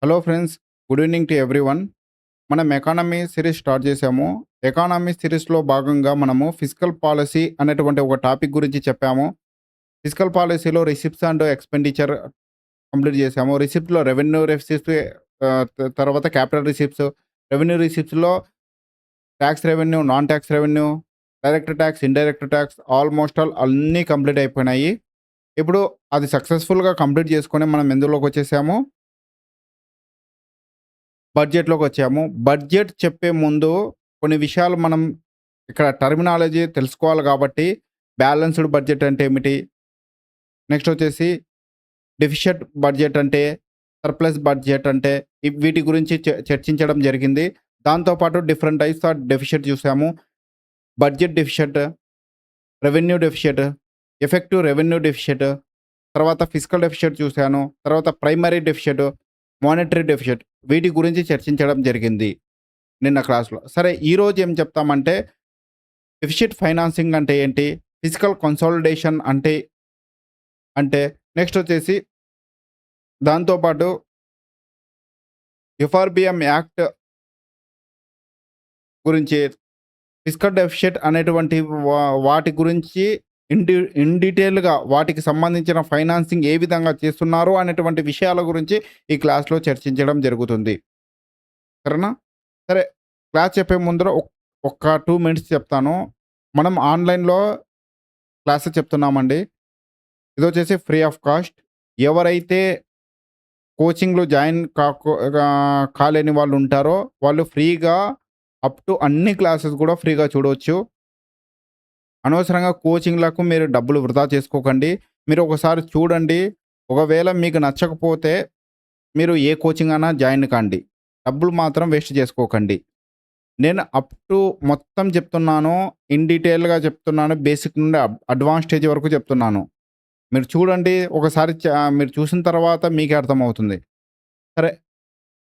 Hello friends, good evening to everyone. మనం economy series start చేసాము. Economy సిరీస్లో భాగంగా మనము ఫిజికల్ పాలసీ అనేటువంటి ఒక టాపిక్ గురించి చెప్పాము. ఫిజికల్ పాలసీలో రిసిప్ట్స్ అండ్ ఎక్స్పెండిచర్ కంప్లీట్ చేసాము. రిసిప్ట్లో రెవెన్యూ రిసిప్ట్స్, తర్వాత క్యాపిటల్ రిసిప్ట్స్, రెవెన్యూ రిసిప్ట్స్లో tax revenue, non tax revenue, direct tax, indirect tax, almost all అన్నీ కంప్లీట్ అయిపోయినాయి. ఇప్పుడు అది సక్సెస్ఫుల్గా కంప్లీట్ చేసుకొని మనం ఎందులోకి వచ్చేసాము, బడ్జెట్‌లోకి వచ్చాము. బడ్జెట్ చెప్పే ముందు కొన్ని విషయాలు మనం ఇక్కడ టర్మినాలజీ తెలుసుకోవాలి కాబట్టి, బ్యాలెన్స్‌డ్ బడ్జెట్ అంటే ఏమిటి? నెక్స్ట్ వచ్చేసి డెఫిషిట్ బడ్జెట్ అంటే, సర్ప్లస్ బడ్జెట్ అంటే, వీటి గురించి చర్చించడం జరిగింది. దాంతో పాటు డిఫరెంట్ టైప్స్ ఆఫ్ డెఫిషిట్ చూసాము. Budget deficit, revenue deficit, effective revenue deficit, తర్వాత ఫిజికల్ డెఫిషిట్ చూసాను. తర్వాత ప్రైమరీ డెఫిషిట్, మానిటరీ డెఫిషిట్, వీటి గురించి చర్చించడం జరిగింది నిన్న క్లాస్‌లో. సరే, ఈరోజు ఏం చెప్తామంటే, డెఫిసిట్ ఫైనాన్సింగ్ అంటే ఏంటి? ఫిజికల్ కన్సాలిడేషన్ అంటే అంటే నెక్స్ట్ వచ్చేసి దాంతో పాటు ఎఫ్ఆర్‌బిఎం యాక్ట్ గురించి, ఫిజికల్ డెఫిసిట్ అనేటువంటి వాటి గురించి ఇన్ డీటెయిల్‌గా వాటికి సంబంధించిన ఫైనాన్సింగ్ ఏ విధంగా చేస్తున్నారు అనేటువంటి విషయాల గురించి ఈ క్లాస్‌లో చర్చించడం జరుగుతుంది. సరేనా? సరే, క్లాస్ చెప్పే ముందర ఒక్క 2 మినిట్స్ చెప్తాను. మనం ఆన్‌లైన్‌లో క్లాసెస్ చెప్తున్నామండి. ఇదొచ్చేసి ఫ్రీ ఆఫ్ కాస్ట్. ఎవరైతే కోచింగ్‌లో జాయిన్ కాలేని వాళ్ళు ఉంటారో, వాళ్ళు ఫ్రీగా అప్ టు అన్ని క్లాసెస్ కూడా ఫ్రీగా చూడొచ్చు. అనవసరంగా కోచింగ్‌లకు మీరు డబ్బులు వృధా చేసుకోకండి. మీరు ఒకసారి చూడండి. ఒకవేళ మీకు నచ్చకపోతే మీరు ఏ కోచింగ్ అయినా జాయిన్ కాండి. డబ్బులు మాత్రం వేస్ట్ చేసుకోకండి. నేను అప్ టు మొత్తం చెప్తున్నాను. ఇన్ డీటెయిల్‌గా చెప్తున్నాను. బేసిక్ నుండి అడ్వాన్స్ స్టేజ్ వరకు చెప్తున్నాను. మీరు చూడండి. ఒకసారి మీరు చూసిన తర్వాత మీకే అర్థమవుతుంది. సరే,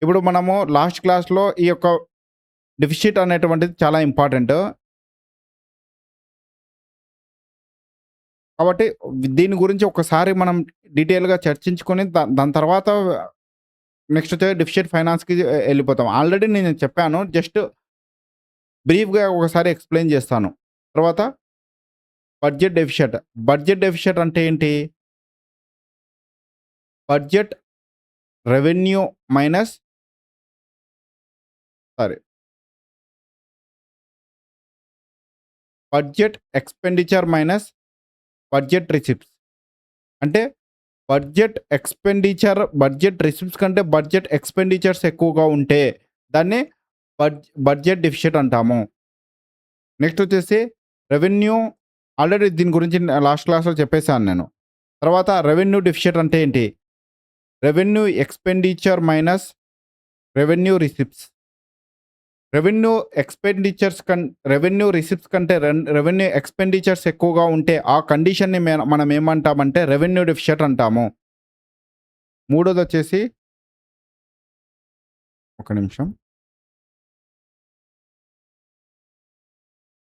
ఇప్పుడు మనము లాస్ట్ క్లాస్‌లో ఈ యొక్క డెఫిసిట్ అనేటువంటిది చాలా ఇంపార్టెంట్. కాబట్టి దీని గురించి ఒకసారి మనం డీటెయిల్‌గా చర్చించుకొని దాని తర్వాత నెక్స్ట్ వచ్చే డెఫిసిట్ ఫైనాన్స్‌కి ఎళ్ళిపోతాం. ఆల్రెడీ నేను చెప్పాను. జస్ట్ బ్రీఫ్‌గా ఒకసారి ఎక్స్‌ప్లెయిన్ చేస్తాను. తర్వాత బడ్జెట్ డెఫిసిట్. బడ్జెట్ డెఫిసిట్ అంటే ఏంటి? Budget revenue minus sorry budget expenditure minus budget receipts. అంటే బడ్జెట్ రిసిప్ట్స్ కంటే బడ్జెట్ ఎక్స్‌పెండిచర్స్ ఎక్కువగా ఉంటే దాన్ని బడ్జెట్ డెఫిసిట్ అంటాము. నెక్స్ట్ వచ్చేసి రెవెన్యూ. ఆల్రెడీ దీని గురించి లాస్ట్ క్లాస్‌లో చెప్పేసాను నేను. తర్వాత రెవెన్యూ డెఫిసిట్ అంటే ఏంటి? Revenue expenditure minus revenue receipts. Revenue revenue receipts కంటే రెవెన్యూ ఎక్స్‌పెండిచర్స్ ఎక్కువగా ఉంటే ఆ కండిషన్‌ని మనం ఏమంటామంటే రెవెన్యూ డెఫిసిట్ అంటాము. మూడోదొచ్చేసి ఒక నిమిషం.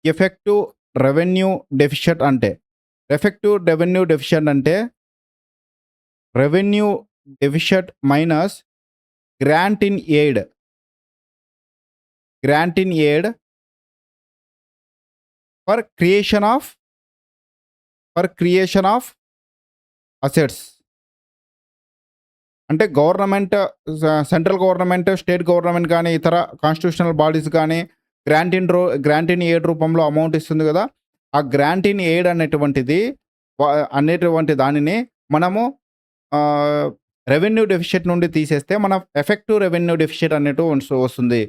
ఎఫెక్టివ్ రెవెన్యూ డెఫిసిట్ అంటే, revenue deficit minus grant in aid. For creation of assets. అంటే government, central government, state government కానీ, ఇతర కాన్స్టిట్యూషనల్ బాడీస్ కానీ గ్రాంట్ ఇన్ ఎయిడ్ రూపంలో అమౌంట్ ఇస్తుంది కదా! ఆ గ్రాంట్ ఇన్ ఎయిడ్ అనేటువంటి దానిని మనము రెవెన్యూ డెఫిసిట్ నుండి తీసేస్తే మన ఎఫెక్టివ్ రెవెన్యూ డెఫిసిట్ వస్తుంది.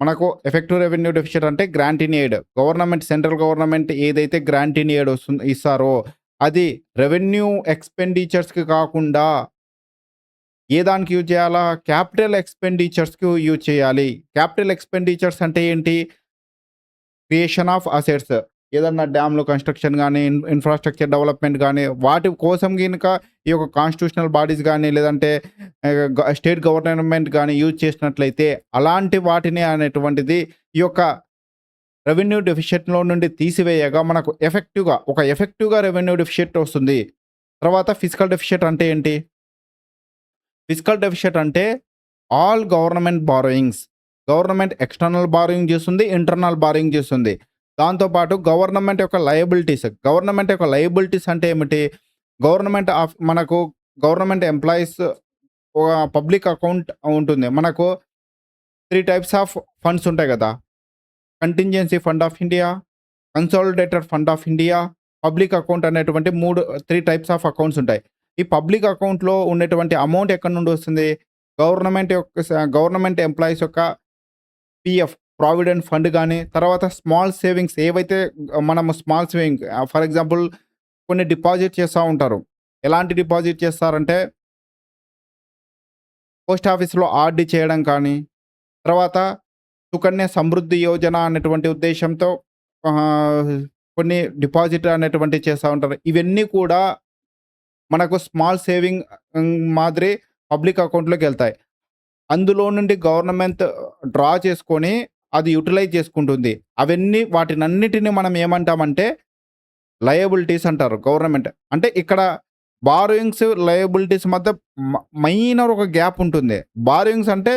మనకు ఎఫెక్టివ్ రెవెన్యూ డెఫిసిట్ అంటే grant in aid. Central government ఏదైతే గ్రాంట్ ఇన్ ఎయిడ్ ఇస్తారో అది రెవెన్యూ ఎక్స్‌పెండిచర్స్‌కి కాకుండా ఏ దానికి యూజ్ చేయాలా? క్యాపిటల్ ఎక్స్‌పెండిచర్స్‌కి యూజ్ చేయాలి. క్యాపిటల్ ఎక్స్‌పెండిచర్స్ అంటే ఏంటి? Creation of assets. ఏదన్నా డ్యామ్‌లు కన్‌స్ట్రక్షన్ గానీ, ఇన్‌ఫ్రాస్ట్రక్చర్ డెవలప్‌మెంట్ గానీ, వాటి కోసం గినక ఈ యొక్క కాన్స్టిట్యూషనల్ బాడీస్ గానీ, లేదంటే స్టేట్ గవర్నమెంట్ గానీ యూజ్ చేసినట్లయితే అలాంటి వాటిని అనేటువంటిది ఈ యొక్క రెవెన్యూ డెఫిసిట్‌లో నుండి తీసివేయగా మనకు ఎఫెక్టివ్‌గా రెవెన్యూ డెఫిసిట్ వస్తుంది. తర్వాత ఫిజికల్ డెఫిసిట్ అంటే ఏంటి? ఫిస్కల్ డెఫిషిట్ అంటే all government borrowings. Government external borrowing చేస్తుంది. ఇంటర్నల్ బారోయింగ్ చేస్తుంది. దాంతో పాటు గవర్నమెంట్ యొక్క లయబిలిటీస్ అంటే ఏమిటి? మనకు గవర్నమెంట్ ఎంప్లాయీస్ పబ్లిక్ అకౌంట్ ఉంటుంది. మనకు 3 టైప్స్ ఆఫ్ ఫండ్స్ ఉంటాయి గదా! Contingency fund of India, consolidated fund of India, public account అనేటువంటి 3 టైప్స్ ఆఫ్ అకౌంట్స్ ఉంటాయి. ఈ పబ్లిక్ అకౌంట్‌లో ఉన్నటువంటి అమౌంట్ ఎక్కడి నుండి వస్తుంది? గవర్నమెంట్ ఎంప్లాయీస్ యొక్క పీఎఫ్ ప్రావిడెంట్ ఫండ్ గాని, తర్వాత స్మాల్ సేవింగ్స్ ఏవైతే మనము స్మాల్ సేవింగ్ ఫర్ ఎగ్జాంపుల్ కొన్ని డిపాజిట్ చేస్తా ఉంటారు. ఎలాంటి డిపాజిట్ చేస్తారంటే పోస్ట్ ఆఫీస్‌లో ఆర్‌డి చేయడం కానీ, తర్వాత సుకన్య సమృద్ధి యోజన అనేటువంటి ఉద్దేశ్యంతో ఆహ్, కొన్ని డిపాజిట్ అనేటువంటివి చేస్తా ఉంటారు. ఇవన్నీ కూడా మనకు స్మాల్ సేవింగ్ మాదిరి పబ్లిక్ అకౌంట్‌లోకెళ్తాయి. అందులో నుండి గవర్నమెంట్ డ్రా చేసుకొని అది యుటిలైజ్ చేసుకుంటుంది. వాటినన్నిటిని మనం ఏమంటామంటే లయబిలిటీస్ అంటారు గవర్నమెంట్. అంటే ఇక్కడ బారోయింగ్స్, లయబిలిటీస్ మధ్య మైనర్ ఒక గ్యాప్ ఉంటుంది. బారోయింగ్స్ అంటే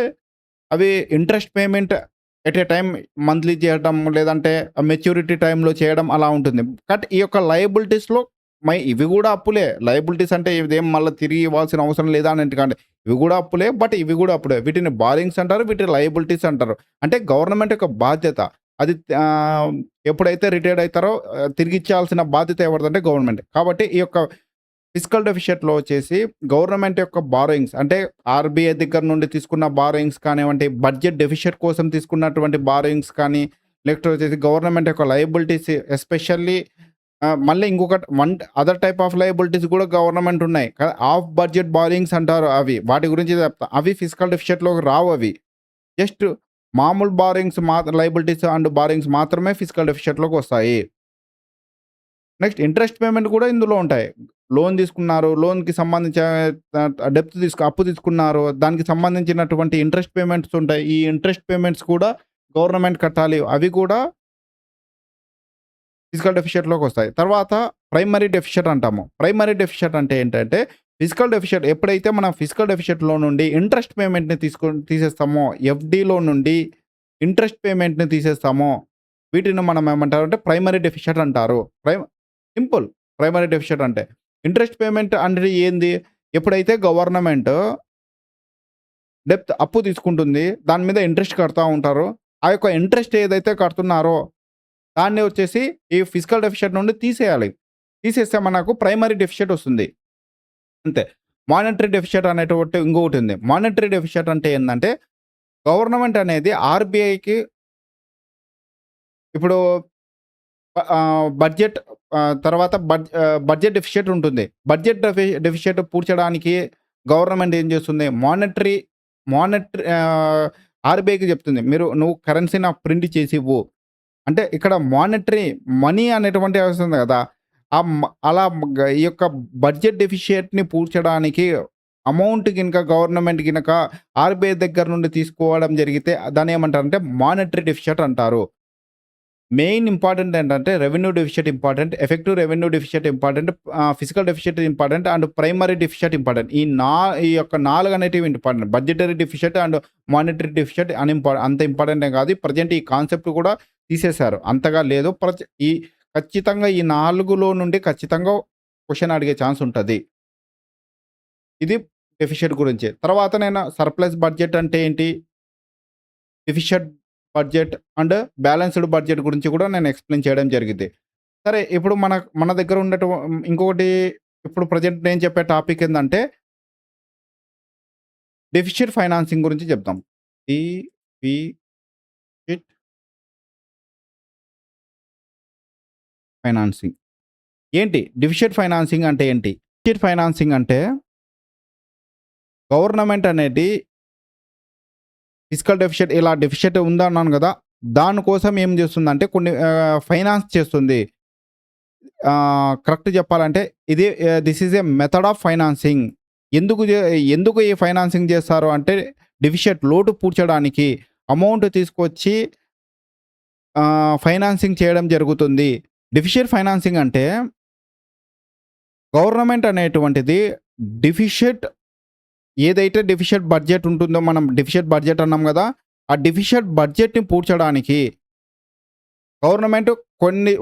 అవి interest payment at a time monthly చేయడం, లేదంటే మెచ్యూరిటీ టైమ్‌లో చేయడం అలా ఉంటుంది. ఈ యొక్క లయబిలిటీస్‌లో ఇవి గూడా అప్పులే. లయబిలిటీస్ అంటే ఇదేం మళ్ళా తిరిగి ఇవ్వాల్సిన అవసరం లేదా అన్నట్టుగానే. ఇవి గూడా అప్పులే. బట్ ఇవి గూడా అప్పులే. వీటిని బారోయింగ్స్ అంటారు. వీటిని లయబిలిటీస్ అంటారు. అంటే గవర్నమెంట్ యొక్క బాధ్యత. అది ఎప్పుడైతే రిటైర్డ్ అయితారో తిరిగిచ్చాల్సిన బాధ్యత ఎవరిదంటే గవర్నమెంట్. కాబట్టి ఈ యొక్క ఫిస్కల్ డెఫిషిట్‌లో వచ్చేసి గవర్నమెంట్ యొక్క బారోయింగ్స్ అంటే ఆర్‌బీఐ దగ్గర నుండి తీసుకున్న బారోయింగ్స్ కానివ్వండి, బడ్జెట్ డెఫిషిట్ కోసం తీసుకున్నటువంటి బారోయింగ్స్ కానీ, లేకపోతే వచ్చేసి గవర్నమెంట్ యొక్క లయబిలిటీస్ ఎస్పెషల్లీ మళ్ళీ అదర్ టైప్ ఆఫ్ లయబిలిటీస్ కూడా గవర్నమెంట్ ఉన్నాయి. ఆఫ్ బడ్జెట్ బారోయింగ్స్ అంటారు అవి. వాటి గురించి చెప్తా. అవి ఫిస్కల్ డెఫిషిట్‌లోకి రావవి. జస్ట్ మామూలు లయబిలిటీస్ అండ్ బారోయింగ్స్ మాత్రమే ఫిస్కల్ డెఫిషిట్‌లోకి వస్తాయి. నెక్స్ట్ ఇంట్రెస్ట్ పేమెంట్ కూడా ఇందులో ఉంటాయి. లోన్ తీసుకున్నారు. లోన్‌కి సంబంధించి అప్పు తీసుకున్నారు. దానికి సంబంధించినటువంటి ఇంట్రెస్ట్ పేమెంట్స్ ఉంటాయి. ఈ ఇంట్రెస్ట్ పేమెంట్స్ కూడా గవర్నమెంట్ కట్టాలి. అవి కూడా ఫిజికల్ డెఫిషిట్‌లోకి వస్తాయి. తర్వాత ప్రైమరీ డెఫిషిట్ అంటాము. ప్రైమరీ డెఫిషిట్ అంటే ఏంటంటే ఎప్పుడైతే మనం ఫిజికల్ డెఫిషిట్‌లో నుండి ఇంట్రెస్ట్ పేమెంట్‌ని తీసేస్తామో, ఎఫ్‌డిలో నుండి ఇంట్రెస్ట్ పేమెంట్‌ని తీసేస్తామో, వీటిని మనం ఏమంటారంటే ప్రైమరీ డెఫిషిట్ అంటారు. సింపుల్ ప్రైమరీ డెఫిషిట్ అంటే. ఇంట్రెస్ట్ పేమెంట్ అనేది ఏంది? ఎప్పుడైతే గవర్నమెంట్ అప్పు తీసుకుంటుంది. దాని మీద ఇంట్రెస్ట్ కడతా ఉంటారు. ఆ యొక్క ఇంట్రెస్ట్ ఏదైతే కడుతున్నారో దాన్ని వచ్చేసి ఈ ఫిజికల్ డెఫిషిట్ నుండి తీసేయాలి. తీసేస్తే మనకు ప్రైమరీ డెఫిషిట్ వస్తుంది. అంతే. మానిటరీ డెఫిషిట్ అనేటువంటి ఇంకొకటి ఉంది. మానిటరీ డెఫిషిట్ అంటే ఏందంటే గవర్నమెంట్ అనేది ఆర్‌బీఐకి ఇప్పుడు బడ్జెట్ తర్వాత బడ్జెట్ డెఫిషిట్ ఉంటుంది. బడ్జెట్ డెఫిషిట్ పూడ్చడానికి గవర్నమెంట్ ఏం చేస్తుంది? మానిటరీ ఆర్‌బీఐకి చెప్తుంది. నువ్వు కరెన్సీ నాకు ప్రింట్ చేసి ఇవ్వు. అంటే ఇక్కడ మానిటరీ మనీ అనేటువంటిది వస్తుంది కదా! ఈ యొక్క బడ్జెట్ డెఫిషియట్‌ని పూడ్చడానికి గవర్నమెంట్ గినక ఆర్‌బీఐ దగ్గర నుండి తీసుకోవడం జరిగితే దాన్ని ఏమంటారంటే మానిటరీ డెఫిషిట్ అంటారు. మెయిన్ ఇంపార్టెంట్ ఏంటంటే revenue deficit important, effective revenue deficit important, physical deficit important and primary deficit important. ఈ యొక్క 4 అనేటివి important. Budgetary deficit and monetary deficit అంత ఇంపార్టెంట్ ఏం కాదు. ప్రెజెంట్ ఈ కాన్సెప్ట్ కూడా తీసేశారు. అంతగా లేదు. ఖచ్చితంగా ఈ 4లో నుండి ఖచ్చితంగా క్వెషన్ అడిగే ఛాన్స్ ఉంటది. ఇది డెఫిషిట్ గురించి. తర్వాత నేను సర్ప్లస్ బడ్జెట్ అంటే ఏంటి? Deficit budget and balanced budget గురించి కూడా నేను ఎక్స్‌ప్లెయిన్ చేయడం జరిగిద్ది. సరే ఇప్పుడు మన దగ్గర ఇంకొకటి ఇప్పుడు ప్రెజెంట్ నేను చెప్పే టాపిక్ ఏందంటే డెఫిషిట్ ఫైనాన్సింగ్ గురించి చెప్దాం. Deficit financing. ఏంటి? డెఫిషిట్ ఫైనాన్సింగ్ అంటే ఏంటి? డెఫిషిట్ ఫైనాన్సింగ్ అంటే గవర్నమెంట్ అనేది ఫిజికల్ డెఫిషిట్ ఇలా డెఫిషిట్ ఉందన్నాను గదా! దానికోసం ఏం చేస్తుందంటే కొన్ని ఫైనాన్స్ చేస్తుంది. కరెక్ట్ చెప్పాలంటే this is a method of financing. ఎందుకు ఈ ఫైనాన్సింగ్ చేస్తారు అంటే డెఫిషిట్ లోటు పూడ్చడానికి అమౌంట్ తీసుకొచ్చి ఫైనాన్సింగ్ చేయడం జరుగుతుంది. డెఫిషిట్ ఫైనాన్సింగ్ అంటే గవర్నమెంట్ అనేటువంటిది డెఫిషిట్ ఏదైతే డెఫిషియట్ బడ్జెట్ ఉంటుందో మనం డెఫిషియట్ బడ్జెట్ అన్నాం గదా! ఆ డెఫిషియట్ బడ్జెట్‌ని పూడ్చడానికి గవర్నమెంట్ కొన్ని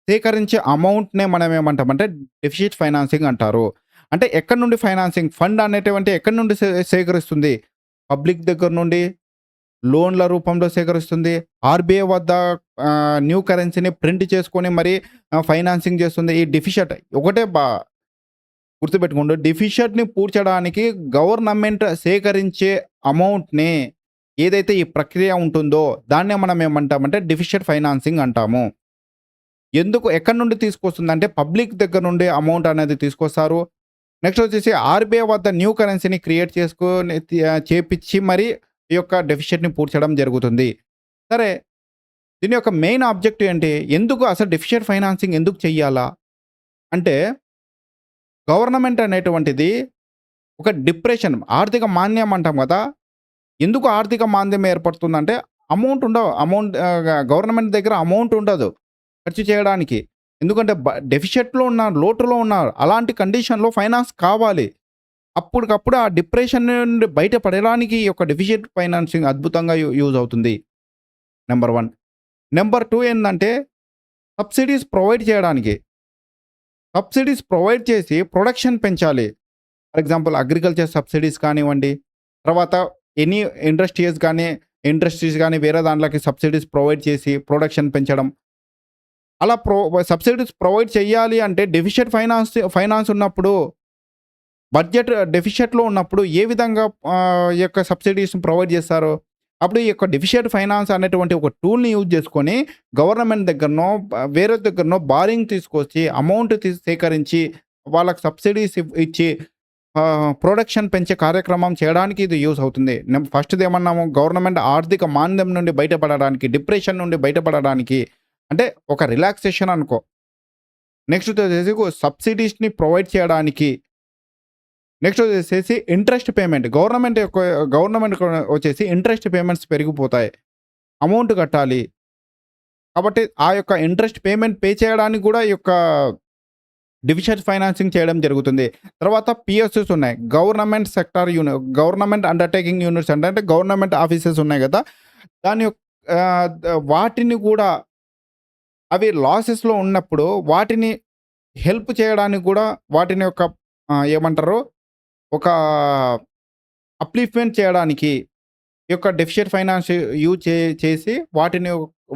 సేకరించే అమౌంట్‌నే మనం ఏమంటామంటే డెఫిసిట్ ఫైనాన్సింగ్ అంటారు. అంటే ఎక్కడి నుండి ఫైనాన్సింగ్ ఫండ్ అనేటువంటి ఎక్కడి నుండి సేకరిస్తుంది? పబ్లిక్ దగ్గర నుండి లోన్‌ల రూపంలో సేకరిస్తుంది. ఆర్‌బీఐ వద్ద న్యూ కరెన్సీని ప్రింట్ చేసుకొని మరి ఫైనాన్సింగ్ చేస్తుంది. ఈ డెఫిషియట్ ఒకటే గుర్తుపెట్టుకోండి. డెఫిషియట్‌ని పూడ్చడానికి గవర్నమెంట్ సేకరించే అమౌంట్‌ని ఏదైతే ఈ ప్రక్రియ ఉంటుందో దాన్నే మనం ఏమంటామంటే డెఫిషియట్ ఫైనాన్సింగ్ అంటాము. ఎక్కడి నుండి తీసుకొస్తుందంటే పబ్లిక్ దగ్గర నుండి అమౌంట్ అనేది తీసుకొస్తారు. నెక్స్ట్ వచ్చేసి ఆర్‌బీఐ వద్ద న్యూ కరెన్సీని క్రియేట్ చేసుకొని చేపిచ్చి మరి ఈ యొక్క డెఫిషియట్‌ని పూడ్చడం జరుగుతుంది. సరే, దీని యొక్క మెయిన్ ఆబ్జెక్టివ్ ఏంటి? ఎందుకు అసలు డెఫిషియట్ ఫైనాన్సింగ్ ఎందుకు చెయ్యాలా? అంటే గవర్నమెంట్ అనేటువంటిది ఒక డిప్రెషన్ ఆర్థిక మాంద్యం అంటాం గదా! ఎందుకు ఆర్థిక మాంద్యం ఏర్పడుతుందంటే గవర్నమెంట్ దగ్గర అమౌంట్ ఉండదు ఖర్చు చేయడానికి. ఎందుకంటే డెఫిషియట్‌లో ఉన్నారు, లోటులో ఉన్నారు. అలాంటి కండిషన్‌లో ఫైనాన్స్ కావాలి. అప్పటికప్పుడు ఆ డిప్రెషన్ నుండి బయటపడడానికి ఈ యొక్క డెఫిషియట్ ఫైనాన్సింగ్ అద్భుతంగా యూజ్ అవుతుంది. నంబర్ 1. నంబర్ 2 ఏందంటే సబ్సిడీస్ ప్రొవైడ్ చేయడానికి. సబ్సిడీస్ ప్రొవైడ్ చేసి ప్రొడక్షన్ పెంచాలి. ఫర్ ఎగ్జాంపుల్ అగ్రికల్చర్ సబ్సిడీస్ కానివ్వండి, తర్వాత ఎనీ ఇండస్ట్రీస్ గానీ వేరే దాంట్లోకి సబ్సిడీస్ ప్రొవైడ్ చేసి ప్రొడక్షన్ పెంచడం. అలా సబ్సిడీస్ ప్రొవైడ్ చేయాలి అంటే డెఫిషియట్ ఫైనాన్స్ ఉన్నప్పుడు బడ్జెట్ డెఫిషియట్‌లో ఉన్నప్పుడు ఏ విధంగా ఈ యొక్క సబ్సిడీస్‌ని ప్రొవైడ్ చేస్తారు? అప్పుడు ఈ యొక్క డెఫిషియట్ ఫైనాన్స్ అనేటువంటి ఒక టూల్‌ని యూజ్ చేసుకొని గవర్నమెంట్ దగ్గరనో, వేరే దగ్గరనో బారింగ్ తీసుకొచ్చి అమౌంట్ సేకరించి వాళ్ళకి సబ్సిడీస్ ఇచ్చి ప్రొడక్షన్ పెంచే కార్యక్రమం చేయడానికి ఇది యూజ్ అవుతుంది. ఫస్ట్‌ది ఏమన్నాము గవర్నమెంట్ ఆర్థిక మాంద్యం నుండి బయటపడడానికి, డిప్రెషన్ నుండి బయటపడడానికి అంటే ఒక రిలాక్సేషన్ అనుకో. నెక్స్ట్ వచ్చేసి సబ్సిడీస్‌ని ప్రొవైడ్ చేయడానికి. నెక్స్ట్ వచ్చేసేసి ఇంట్రెస్ట్ పేమెంట్. గవర్నమెంట్ వచ్చేసి ఇంట్రెస్ట్ పేమెంట్స్ పెరిగిపోతాయి. అమౌంట్ కట్టాలి. కాబట్టి ఆ యొక్క ఇంట్రెస్ట్ పేమెంట్ పే చేయడానికి కూడా ఈ యొక్క డెఫిషియట్ ఫైనాన్సింగ్ చేయడం జరుగుతుంది. తర్వాత పిఎస్‌యుస్ ఉన్నాయి. గవర్నమెంట్ అండర్‌టేకింగ్ యూనిట్స్ అంటే గవర్నమెంట్ ఆఫీసెస్ ఉన్నాయి గదా! దాని యొక్క వాటిని కూడా అవి లాసెస్‌లో ఉన్నప్పుడు వాటిని హెల్ప్ చేయడానికి కూడా వాటిని యొక్క ఏమంటారు? ఒక అప్‌లిఫ్ట్‌మెంట్ చేయడానికి ఈ యొక్క డెఫిషియట్ ఫైనాన్స్ యూజ్ చేసి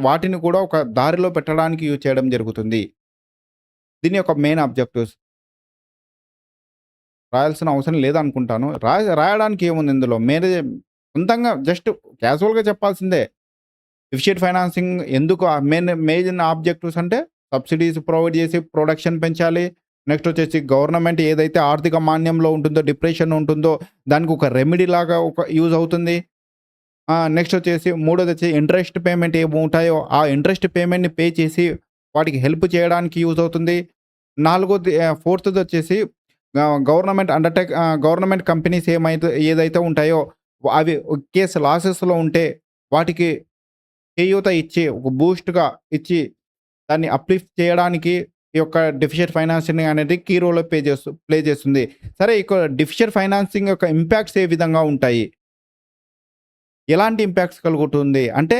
వాటిని కూడా ఒక దారిలో పెట్టడానికి యూజ్ చేయడం జరుగుతుంది. దీని యొక్క మెయిన్ ఆబ్జెక్టివ్స్. రాయాల్సిన అవసరం లేదనుకుంటాను. రాయడానికి ఏముంది ఇందులో? సొంతంగా జస్ట్ క్యాజువల్‌గా చెప్పాల్సిందే. డెఫిషియట్ ఫైనాన్సింగ్ ఎందుకు మెయిన్ ఆబ్జెక్టివ్స్ అంటే సబ్సిడీస్ ప్రొవైడ్ చేసి ప్రొడక్షన్ పెంచాలి. నెక్స్ట్ వచ్చేసి గవర్నమెంట్ ఏదైతే ఆర్థిక మాంద్యంలో ఉంటుందో, డిప్రెషన్ ఉంటుందో దానికి ఒక రెమెడీ లాగా యూజ్ అవుతుంది. నెక్స్ట్ వచ్చేసి మూడోదొచ్చి ఇంట్రెస్ట్ పేమెంట్ ఏమి ఉంటాయో ఆ ఇంట్రెస్ట్ పేమెంట్‌ని పే చేసి వాటికి హెల్ప్ చేయడానికి యూజ్ అవుతుంది. ఫోర్త్‌దొచ్చేసి గవర్నమెంట్ కంపెనీస్ ఏదైతే ఉంటాయో అవి కేస్ లాసెస్‌లో ఉంటే వాటికి చేయూత ఇచ్చి, ఒక బూస్ట్‌గా ఇచ్చి దాన్ని అప్‌లిఫ్ట్ చేయడానికి ఈ యొక్క డెఫిషియట్ ఫైనాన్సింగ్ అనేది కీ రోల్ ప్లే చేస్తుంది. సరే, ఇక డెఫిషియట్ ఫైనాన్సింగ్ యొక్క ఇంపాక్ట్స్ ఏ విధంగా ఉంటాయి? ఎలాంటి ఇంపాక్ట్స్ కలుగుతుంది? అంటే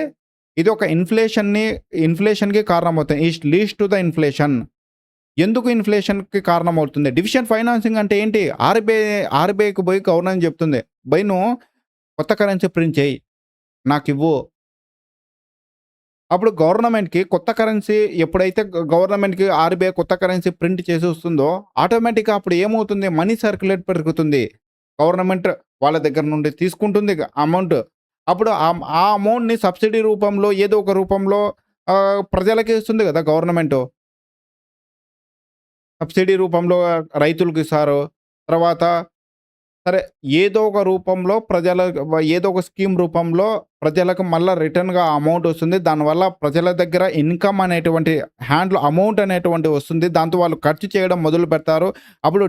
ఇది ఒక ఇన్‌ఫ్లేషన్‌కి కారణమవుతుంది. Leads to the inflation. ఎందుకు ఇన్‌ఫ్లేషన్‌కి కారణమవుతుంది? డెఫిషియట్ ఫైనాన్సింగ్ అంటే ఏంటి? ఆర్‌బీఐకి పోయి గవర్నమెంట్ చెప్తుంది. నువ్వు కొత్త కరెన్సీ ప్రింట్ చెయ్యి. నాకివ్వు. అప్పుడు గవర్నమెంట్‌కి కొత్త కరెన్సీ ఎప్పుడైతే గవర్నమెంట్‌కి ఆర్‌బీఐ కొత్త కరెన్సీ ప్రింట్ చేసి వస్తుందో ఆటోమేటిక్‌గా అప్పుడు ఏమవుతుంది? మనీ సర్క్యులేట్ పెరుగుతుంది. గవర్నమెంట్ వాళ్ళ దగ్గర నుండి తీసుకుంటుంది అమౌంట్. అప్పుడు ఆ అమౌంట్‌ని సబ్సిడీ రూపంలో ఏదో ఒక రూపంలో ప్రజలకి ఇస్తుంది గదా! గవర్నమెంటు. సబ్సిడీ రూపంలో రైతులకు ఇస్తారు. తర్వాత సరే, ఏదో ఒక రూపంలో ఏదో ఒక స్కీమ్ రూపంలో ప్రజలకు మళ్ళా రిటర్న్‌గా అమౌంట్ వస్తుంది. దానివల్ల ప్రజల దగ్గర ఇన్‌కమ్ అనేటువంటి అమౌంట్ అనేటువంటిది వస్తుంది. దాంతో వాళ్ళు ఖర్చు చేయడం మొదలు పెడతారు. అప్పుడు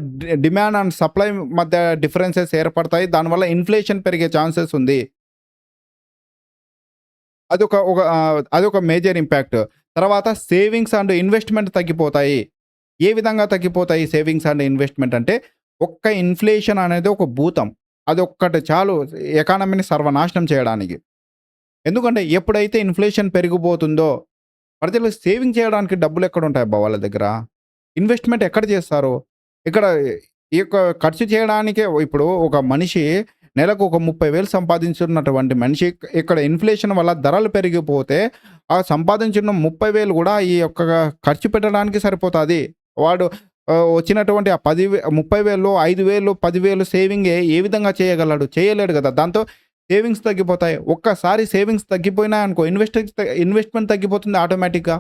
డిమాండ్ అండ్ సప్లై మధ్య డిఫరెన్సెస్ ఏర్పడతాయి. దానివల్ల ఇన్‌ఫ్లేషన్ పెరిగే ఛాన్సెస్ ఉంది. అదొక మేజర్ ఇంపాక్ట్. తర్వాత సేవింగ్స్ అండ్ ఇన్వెస్ట్‌మెంట్ తగ్గిపోతాయి. ఏ విధంగా తగ్గిపోతాయి సేవింగ్స్ అండ్ ఇన్వెస్ట్‌మెంట్ అంటే, ఒక్క ఇన్‌ఫ్లేషన్ అనేది ఒక భూతం. అదొక్కటి చాలు ఎకానమీని సర్వనాశనం చేయడానికి. ఎందుకంటే ఎప్పుడైతే ఇన్‌ఫ్లేషన్ పెరిగిపోతుందో, ప్రజలు సేవింగ్ చేయడానికి డబ్బులెక్కడుంటాయబ్బా వాళ్ళ దగ్గర? ఇన్వెస్ట్‌మెంట్ ఎక్కడ చేస్తారు? ఇక్కడ ఈ యొక్క ఖర్చు చేయడానికే ఇప్పుడు ఒక మనిషి నెలకు ఒక 30,000 సంపాదించున్నటువంటి మనిషి ఇక్కడ ఇన్‌ఫ్లేషన్ వల్ల ధరలు పెరిగిపోతే, ఆ సంపాదించిన 30,000 గూడా ఈ యొక్క ఖర్చు పెట్టడానికి సరిపోతాది. వాడు వచ్చినటువంటి ఆ 30,000లో 5,000, 10,000 సేవింగ్ ఏ విధంగా చేయగలడు? చేయలేడు గదా! దాంతో సేవింగ్స్ తగ్గిపోతాయి. ఒక్కసారి సేవింగ్స్ తగ్గిపోయినాయనుకో ఇన్వెస్ట్‌మెంట్ తగ్గిపోతుంది ఆటోమేటిక్‌గా.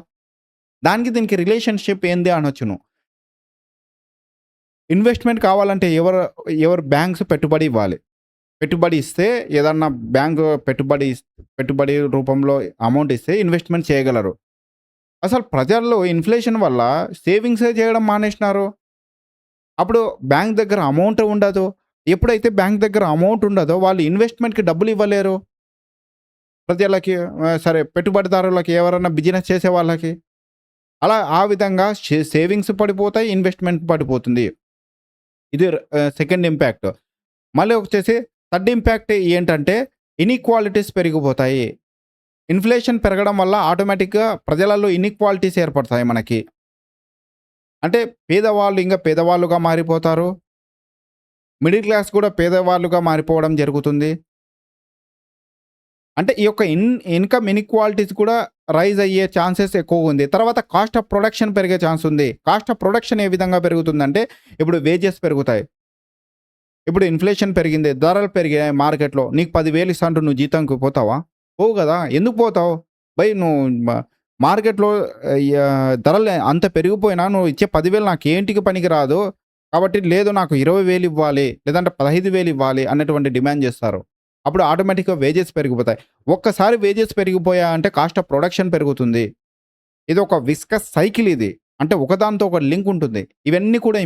దానికి దీనికి రిలేషన్‌షిప్ ఏంది అనొచ్చును. ఇన్వెస్ట్‌మెంట్ కావాలంటే ఎవరు బ్యాంక్స్ పెట్టుబడి ఇవ్వాలి. పెట్టుబడి ఇస్తే ఏదన్నా బ్యాంకు పెట్టుబడి రూపంలో అమౌంట్ ఇస్తే ఇన్వెస్ట్‌మెంట్ చేయగలరు. అసలు ప్రజల్లో ఇన్‌ఫ్లేషన్ వల్ల సేవింగ్సే చేయడం మానేసినారు. అప్పుడు బ్యాంక్ దగ్గర అమౌంట్ ఉండదు. ఎప్పుడైతే బ్యాంక్ దగ్గర అమౌంట్ ఉండదో వాళ్ళు ఇన్వెస్ట్‌మెంట్‌కి డబ్బులు ఇవ్వలేరు. ప్రజలకి సరే పెట్టుబడిదారులకి ఎవరన్నా బిజినెస్ చేసే వాళ్ళకి. అలా ఆ విధంగా సేవింగ్స్ పడిపోతాయి. ఇన్వెస్ట్‌మెంట్ పడిపోతుంది. ఇది సెకండ్ ఇంపాక్ట్. మళ్ళీ వచ్చేసి థర్డ్ ఇంపాక్ట్ ఏంటంటే ఇన్‌ఈక్వాలిటీస్ పెరిగిపోతాయి. ఇన్‌ఫ్లేషన్ పెరగడం వల్ల ఆటోమేటిక్‌గా ప్రజలలో ఇన్‌ఈక్వాలిటీస్ ఏర్పడతాయి మనకి. అంటే పేదవాళ్ళు ఇంగా పేదవాళ్ళుగా మారిపోతారు. మిడిల్ క్లాస్ కూడా పేదవాళ్ళుగా మారిపోవడం జరుగుతుంది. అంటే ఈ యొక్క ఇన్‌కమ్ ఇన్‌ఈక్వాలిటీస్ కూడా రైజ్ అయ్యే ఛాన్సెస్ ఎక్కువగుంది. తర్వాత కాస్ట్ ఆఫ్ ప్రొడక్షన్ పెరిగే ఛాన్స్ ఉంది. కాస్ట్ ఆఫ్ ప్రొడక్షన్ ఏ విధంగా పెరుగుతుందంటే ఇప్పుడు వేజెస్ పెరుగుతాయి. ఇప్పుడు ఇన్‌ఫ్లేషన్ పెరిగింది. ధరలు పెరిగాయి మార్కెట్‌లో. నీకు 10,000 ఇస్తా అంటూ నువ్వు జీతంకి పోతావా? పోవు గదా! ఎందుకు పోతావు? నువ్వు మార్కెట్‌లో ధరలు అంత పెరిగిపోయినా నువ్వు ఇచ్చే 10,000 నాకేంటికి పనికిరాదు. కాబట్టి లేదు నాకు 20,000 ఇవ్వాలి. లేదంటే 15,000 ఇవ్వాలి అన్నటువంటి డిమాండ్ జేస్తారు. అప్పుడు ఆటోమేటిక్‌గా వేజెస్ పెరిగిపోతాయి. ఒక్కసారి వేజెస్ పెరిగిపోయాయంటే కాస్ట్ ఆఫ్ ప్రొడక్షన్ పెరుగుతుంది. ఇది ఒక విస్కస్ సైకిల్ ఇది. అంటే ఒకదానితో ఒకటి లింక్ ఉంటుంది. ఇవన్నీ కూడా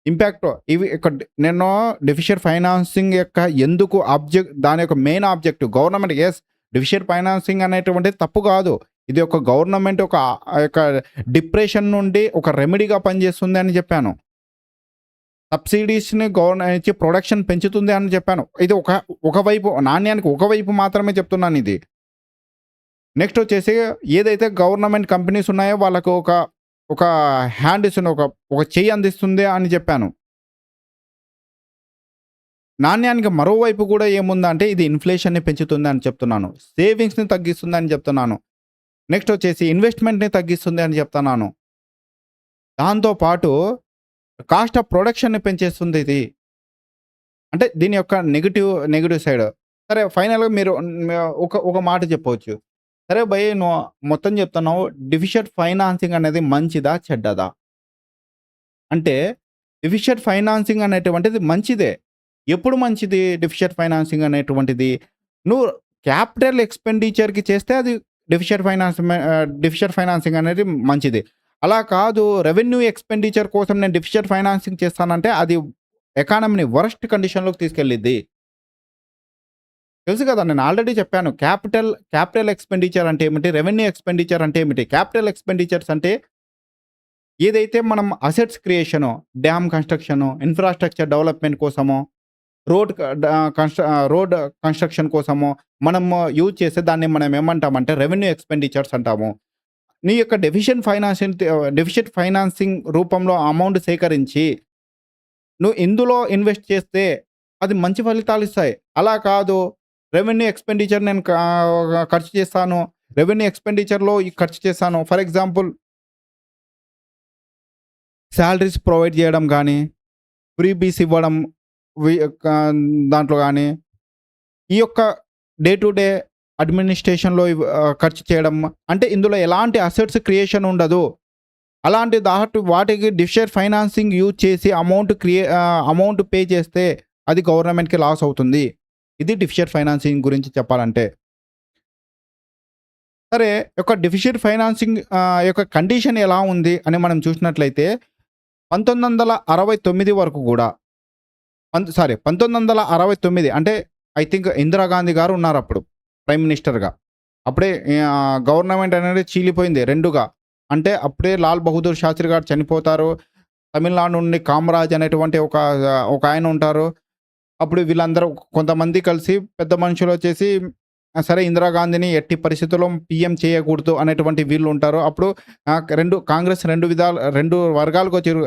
ఇంపాక్ట్ ఇవి ఇక్కడ నేను డెఫిషియట్ ఫైనాన్సింగ్ యొక్క ఎందుకు దాని యొక్క main objective government deficit financing అనేటువంటిది తప్పు కాదు. ఇది ఒక గవర్నమెంట్ ఒక యొక్క డిప్రెషన్ నుండి ఒక రెమెడీగా పనిచేస్తుంది అని చెప్పాను. సబ్సిడీస్‌ని ఇచ్చి ప్రొడక్షన్ పెంచుతుంది అని చెప్పాను. ఇది ఒకవైపు నాణ్యానికి ఒకవైపు మాత్రమే చెప్తున్నాను ఇది. నెక్స్ట్ వచ్చేసి ఏదైతే గవర్నమెంట్ కంపెనీస్ ఉన్నాయో వాళ్ళకు ఒక హ్యాండ్ ఇస్తుంది. ఒక చెయ్యి అందిస్తుంది అని చెప్పాను. నాణ్యానికి మరోవైపు కూడా ఏముందంటే ఇది ఇన్‌ఫ్లేషన్‌ని పెంచుతుంది అని చెప్తున్నాను. సేవింగ్స్‌ని తగ్గిస్తుంది అని చెప్తున్నాను. నెక్స్ట్ వచ్చేసి ఇన్వెస్ట్‌మెంట్‌ని తగ్గిస్తుంది అని చెప్తున్నాను. దాంతో పాటు కాస్ట్ ఆఫ్ ప్రొడక్షన్‌ని పెంచేస్తుంది ఇది. అంటే దీని యొక్క నెగెటివ్ సైడ్. సరే ఫైనల్‌గా మీరు ఒక మాట చెప్పవచ్చు. సరే భయ్ నువ్వు మొత్తం చెప్తున్నావు. డెఫిషియట్ ఫైనాన్సింగ్ అనేది మంచిదా? చెడ్డదా? అంటే డెఫిషియట్ ఫైనాన్సింగ్ అనేటువంటిది మంచిదే. ఎప్పుడు మంచిది డెఫిషియట్ ఫైనాన్సింగ్ అనేటువంటిది? నువ్వు క్యాపిటల్ ఎక్స్‌పెండిచర్‌కి చేస్తే అది డెఫిషియట్ ఫైనాన్సింగ్ అనేది మంచిది. అలా కాదు రెవెన్యూ ఎక్స్‌పెండిచర్ కోసం నేను డెఫిషియట్ ఫైనాన్సింగ్ చేస్తానంటే అది ఎకానమీని వరస్ట్ కండిషన్‌లోకి తీసుకెళ్ళిద్ది. తెలుసు కదా! నేను ఆల్రెడీ చెప్పాను. క్యాపిటల్ ఎక్స్‌పెండిచర్ అంటే ఏమిటి? రెవెన్యూ ఎక్స్‌పెండిచర్ అంటే ఏమిటి? క్యాపిటల్ ఎక్స్‌పెండిచర్స్ అంటే ఏదైతే మనం అసెట్స్ క్రియేషనో, డ్యామ్ కన్‌స్ట్రక్షనో, ఇన్‌ఫ్రాస్ట్రక్చర్ డెవలప్‌మెంట్ కోసమో, రోడ్ కన్‌స్ట్రక్షన్ కోసమో మనం యూజ్ చేసే దాన్ని మనం ఏమంటామంటే రెవెన్యూ ఎక్స్‌పెండిచర్స్ అంటాము. నీ యొక్క డెఫిషిట్ ఫైనాన్సింగ్ రూపంలో అమౌంట్ సేకరించి నువ్వు ఇందులో ఇన్వెస్ట్ చేస్తే అది మంచి ఫలితాలిస్తాయి. అలా కాదు రెవెన్యూ ఎక్స్‌పెండిచర్ నేను ఖర్చు చేస్తాను. రెవెన్యూ ఎక్స్‌పెండిచర్‌లో ఖర్చు చేస్తాను. ఫర్ ఎగ్జాంపుల్ సాలరీస్ ప్రొవైడ్ చేయడం గానీ, ఫ్రీబీస్ ఇవ్వడం వి కా దాంట్లో గానీ, ఈ యొక్క డే టు డే అడ్మినిస్ట్రేషన్‌లో ఖర్చు చేయడం. అంటే ఇందులో ఎలాంటి అసెట్స్ క్రియేషన్ ఉండదు. అలాంటి వాటికి డెఫిషియట్ ఫైనాన్సింగ్ యూజ్ చేసి అమౌంట్ పే చేస్తే అది గవర్నమెంట్‌కి లాస్ అవుతుంది. ఇది డెఫిషియట్ ఫైనాన్సింగ్ గురించి చెప్పాలంటే. సరే యొక్క డెఫిషియట్ ఫైనాన్సింగ్ యొక్క కండిషన్ ఎలా ఉంది అని మనం చూసినట్లయితే 1969 వరకు గూడా 1969 అంటే ఐ థింక్ ఇందిరాగాంధీ గారు ఉన్నారప్పుడు ప్రైమ్ మినిస్టర్‌గా. అప్పుడే గవర్నమెంట్ అనేది చీలిపోయింది రెండుగా. అంటే అప్పుడే లాల్ బహదూర్ శాస్త్రి గారు చనిపోతారు. తమిళనాడు నుండి కామరాజ్ అనేటువంటి ఒక ఆయన ఉంటారు. అప్పుడు వీళ్ళందరూ కొంతమంది కలిసి పెద్ద మనుషులొచ్చేసి సరే ఇందిరాగాంధీని ఎట్టి పరిస్థితుల్లో పీఎం చేయకూడదు అనేటువంటి వీళ్ళుంటారు. అప్పుడు కాంగ్రెస్ 2 వర్గాలుగొచ్చిర్రు.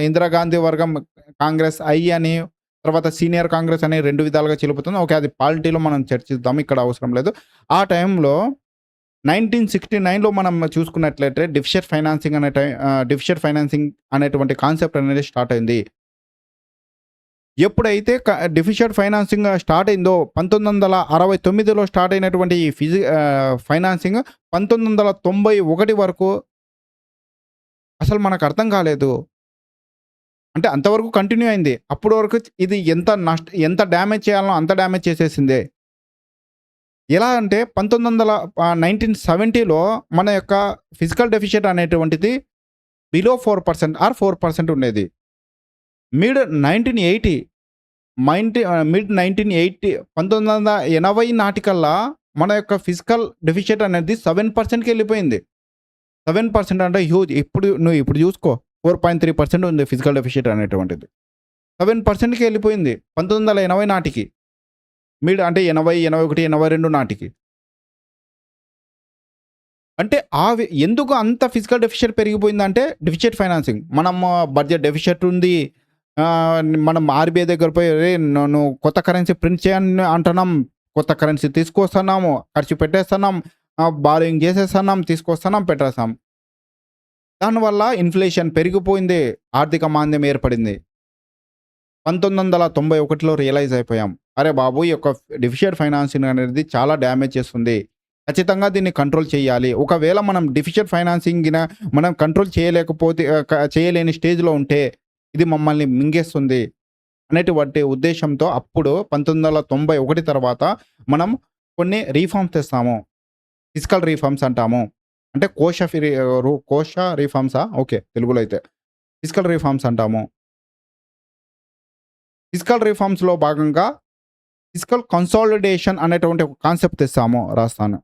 ఇందిరాగాంధీ వర్గం కాంగ్రెస్ ఐ అని, తర్వాత సీనియర్ కాంగ్రెస్ అని 2 విధాలుగా చిలుపుతుంది. ఓకే. అది పాలిటీలో మనం చర్చిద్దాం. ఇక్కడ అవసరం లేదు. ఆ టైంలో 1969లో మనం చూసుకున్నట్లయితే డెఫిషియట్ ఫైనాన్సింగ్ అనేటువంటి కాన్సెప్ట్ అనేది స్టార్ట్ అయింది. ఎప్పుడైతే డెఫిషియట్ ఫైనాన్సింగ్ స్టార్ట్ అయిందో 1969లో స్టార్ట్ అయినటువంటి ఈ ఫైనాన్సింగ్ 1991 వరకు అసలు మనకు అర్థం కాలేదు. అంటే అంతవరకు కంటిన్యూ అయింది. అప్పటి వరకు ఇది ఎంత డ్యామేజ్ చేయాలనో అంత డ్యామేజ్ చేసేసింది. ఎలా అంటే 1970లో మన యొక్క ఫిజికల్ డెఫిషియట్ అనేటువంటిది బిలో 4% ఆర్ 4% ఉండేది. మిడ్ 1980 నాటికల్లా మన యొక్క ఫిజికల్ డెఫిషియట్ అనేది 7%కి వెళ్ళిపోయింది. 7% అంటే హ్యూజ్. నువ్వు ఇప్పుడు చూసుకో 4.3% ఉంది ఫిజికల్ డెఫిషియట్ అనేటువంటిది. 7%కి వెళ్ళిపోయింది 1980 నాటికి. అంటే 80, 81, 82 నాటికి. అంటే ఎందుకు అంత ఫిజికల్ డెఫిషియట్ పెరిగిపోయిందంటే డెఫిషియట్ ఫైనాన్సింగ్. మనం బడ్జెట్ డెఫిషియట్ ఉంది. మనం ఆర్‌బీఐ దగ్గర పోయి నువ్వు కొత్త కరెన్సీ ప్రింట్ చేయని అంటున్నాం. కొత్త కరెన్సీ తీసుకొస్తున్నాము. ఖర్చు పెట్టేస్తున్నాం. బారోయింగ్ చేసేస్తున్నాం. తీసుకొస్తున్నాం. పెట్టేస్తాం. దానివల్ల ఇన్‌ఫ్లేషన్ పెరిగిపోయింది. ఆర్థిక మాంద్యం ఏర్పడింది. 1991లో రియలైజ్ అయిపోయాం. అరే బాబు! ఈ యొక్క డెఫిషియట్ ఫైనాన్సింగ్ అనేది చాలా డ్యామేజ్ చేస్తుంది. ఖచ్చితంగా దీన్ని కంట్రోల్ చేయాలి. ఒకవేళ మనం డెఫిషియట్ ఫైనాన్సింగ్‌ని మనం కంట్రోల్ చేయలేకపోతే చేయలేని స్టేజ్‌లో ఉంటే ఇది మమ్మల్ని మింగేస్తుంది అనేటువంటి ఉద్దేశంతో అప్పుడు 1991 తర్వాత మనం కొన్ని రిఫార్మ్స్ తెస్తాము. ఫిస్కల్ రిఫార్మ్స్ అంటాము. అంటే కోశ రిఫార్మ్సా? ఓకే. తెలుగులో అయితే. ఫిస్కల్ రిఫార్మ్స్ అంటాము. ఫిస్కల్ రిఫార్మ్స్‌లో భాగంగా ఫిస్కల్ కన్సాలిడేషన్ అనేటువంటి ఒక కాన్సెప్ట్ తెస్తాము. రాస్తాను.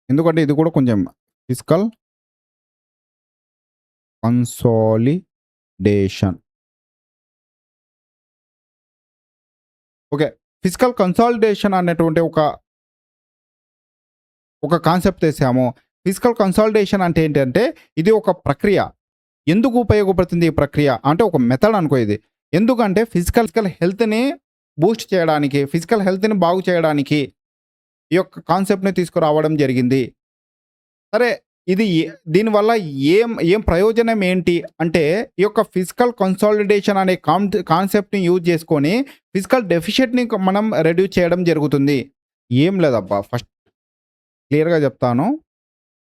ఎందుకంటే ఇది కూడా కొంచెం fiscal consolidation. Okay. Fiscal consolidation అనేటువంటి ఒక కాన్సెప్ట్ తెసాము. ఫిస్కల్ కన్సాలిడేషన్ అంటే ఏంటంటే ఇది ఒక ప్రక్రియ. ఎందుకు ఉపయోగపడుతుంది ఈ ప్రక్రియ? అంటే ఒక మెథడ్ అనుకో ఇది. ఎందుకంటే ఫిజికల్ హెల్త్‌ని బూస్ట్ చేయడానికి, ఫిజికల్ హెల్త్‌ని బాగు చేయడానికి ఈ యొక్క కాన్సెప్ట్‌ని తీసుకురావడం జరిగింది. సరే ఇది దీనివల్ల ఏం ప్రయోజనం ఏంటి అంటే ఈ యొక్క ఫిజికల్ కన్సాలిడేషన్ అనే కాన్సెప్ట్‌ని యూజ్ చేసుకొని ఫిజికల్ డెఫిషియట్‌ని మనం రెడ్యూస్ చేయడం జరుగుతుంది. ఏం లేదబ్బా! ఫస్ట్ క్లియర్‌గా చెప్తాను.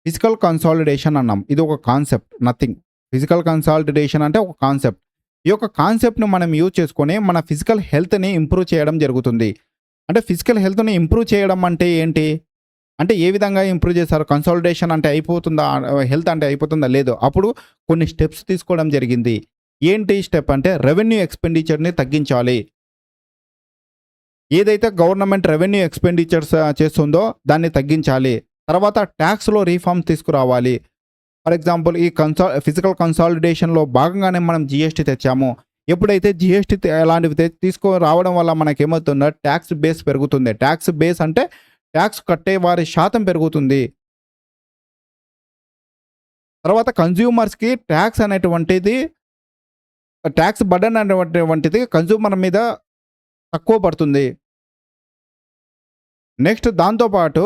ఫిజికల్ కన్సాలిడేషన్ అన్నాం. ఇది ఒక కాన్సెప్ట్. నథింగ్. ఫిజికల్ కన్సాలిడేషన్ అంటే ఒక కాన్సెప్ట్. ఈ యొక్క కాన్సెప్ట్‌ని మనం యూజ్ చేసుకొని మన ఫిజికల్ హెల్త్‌ని ఇంప్రూవ్ చేయడం జరుగుతుంది. అంటే ఫిజికల్ హెల్త్‌ని ఇంప్రూవ్ చేయడం అంటే ఏంటి? అంటే ఏ విధంగా ఇంప్రూవ్ చేశారు? కన్సాలిడేషన్ అంటే అయిపోతుందా? హెల్త్ అంటే అయిపోతుందా? లేదు. అప్పుడు కొన్ని స్టెప్స్ తీసుకోవడం జరిగింది. ఏంటి స్టెప్ అంటే రెవెన్యూ ఎక్స్‌పెండిచర్‌ని తగ్గించాలి. ఏదైతే గవర్నమెంట్ రెవెన్యూ ఎక్స్‌పెండిచర్స్ చేస్తుందో దాన్ని తగ్గించాలి. తర్వాత టాక్స్‌లో రిఫార్మ్స్ తీసుకురావాలి. ఫర్ ఎగ్జాంపుల్ ఈ ఫిజికల్ కన్సాలిడేషన్‌లో భాగంగానే మనం జీఎస్టీ తెచ్చాము. ఎప్పుడైతే జీఎస్టీ అలాంటివి తీసుకురావడం వల్ల మనకేమవుతుందో టాక్స్ బేస్ పెరుగుతుంది. టాక్స్ బేస్ అంటే టాక్స్ కట్టే వారి శాతం పెరుగుతుంది. తర్వాత కన్స్యూమర్స్‌కి టాక్స్ బర్డెన్ అనేటువంటిది కన్స్యూమర్ మీద తక్కువ పడుతుంది. నెక్స్ట్ దాంతో పాటు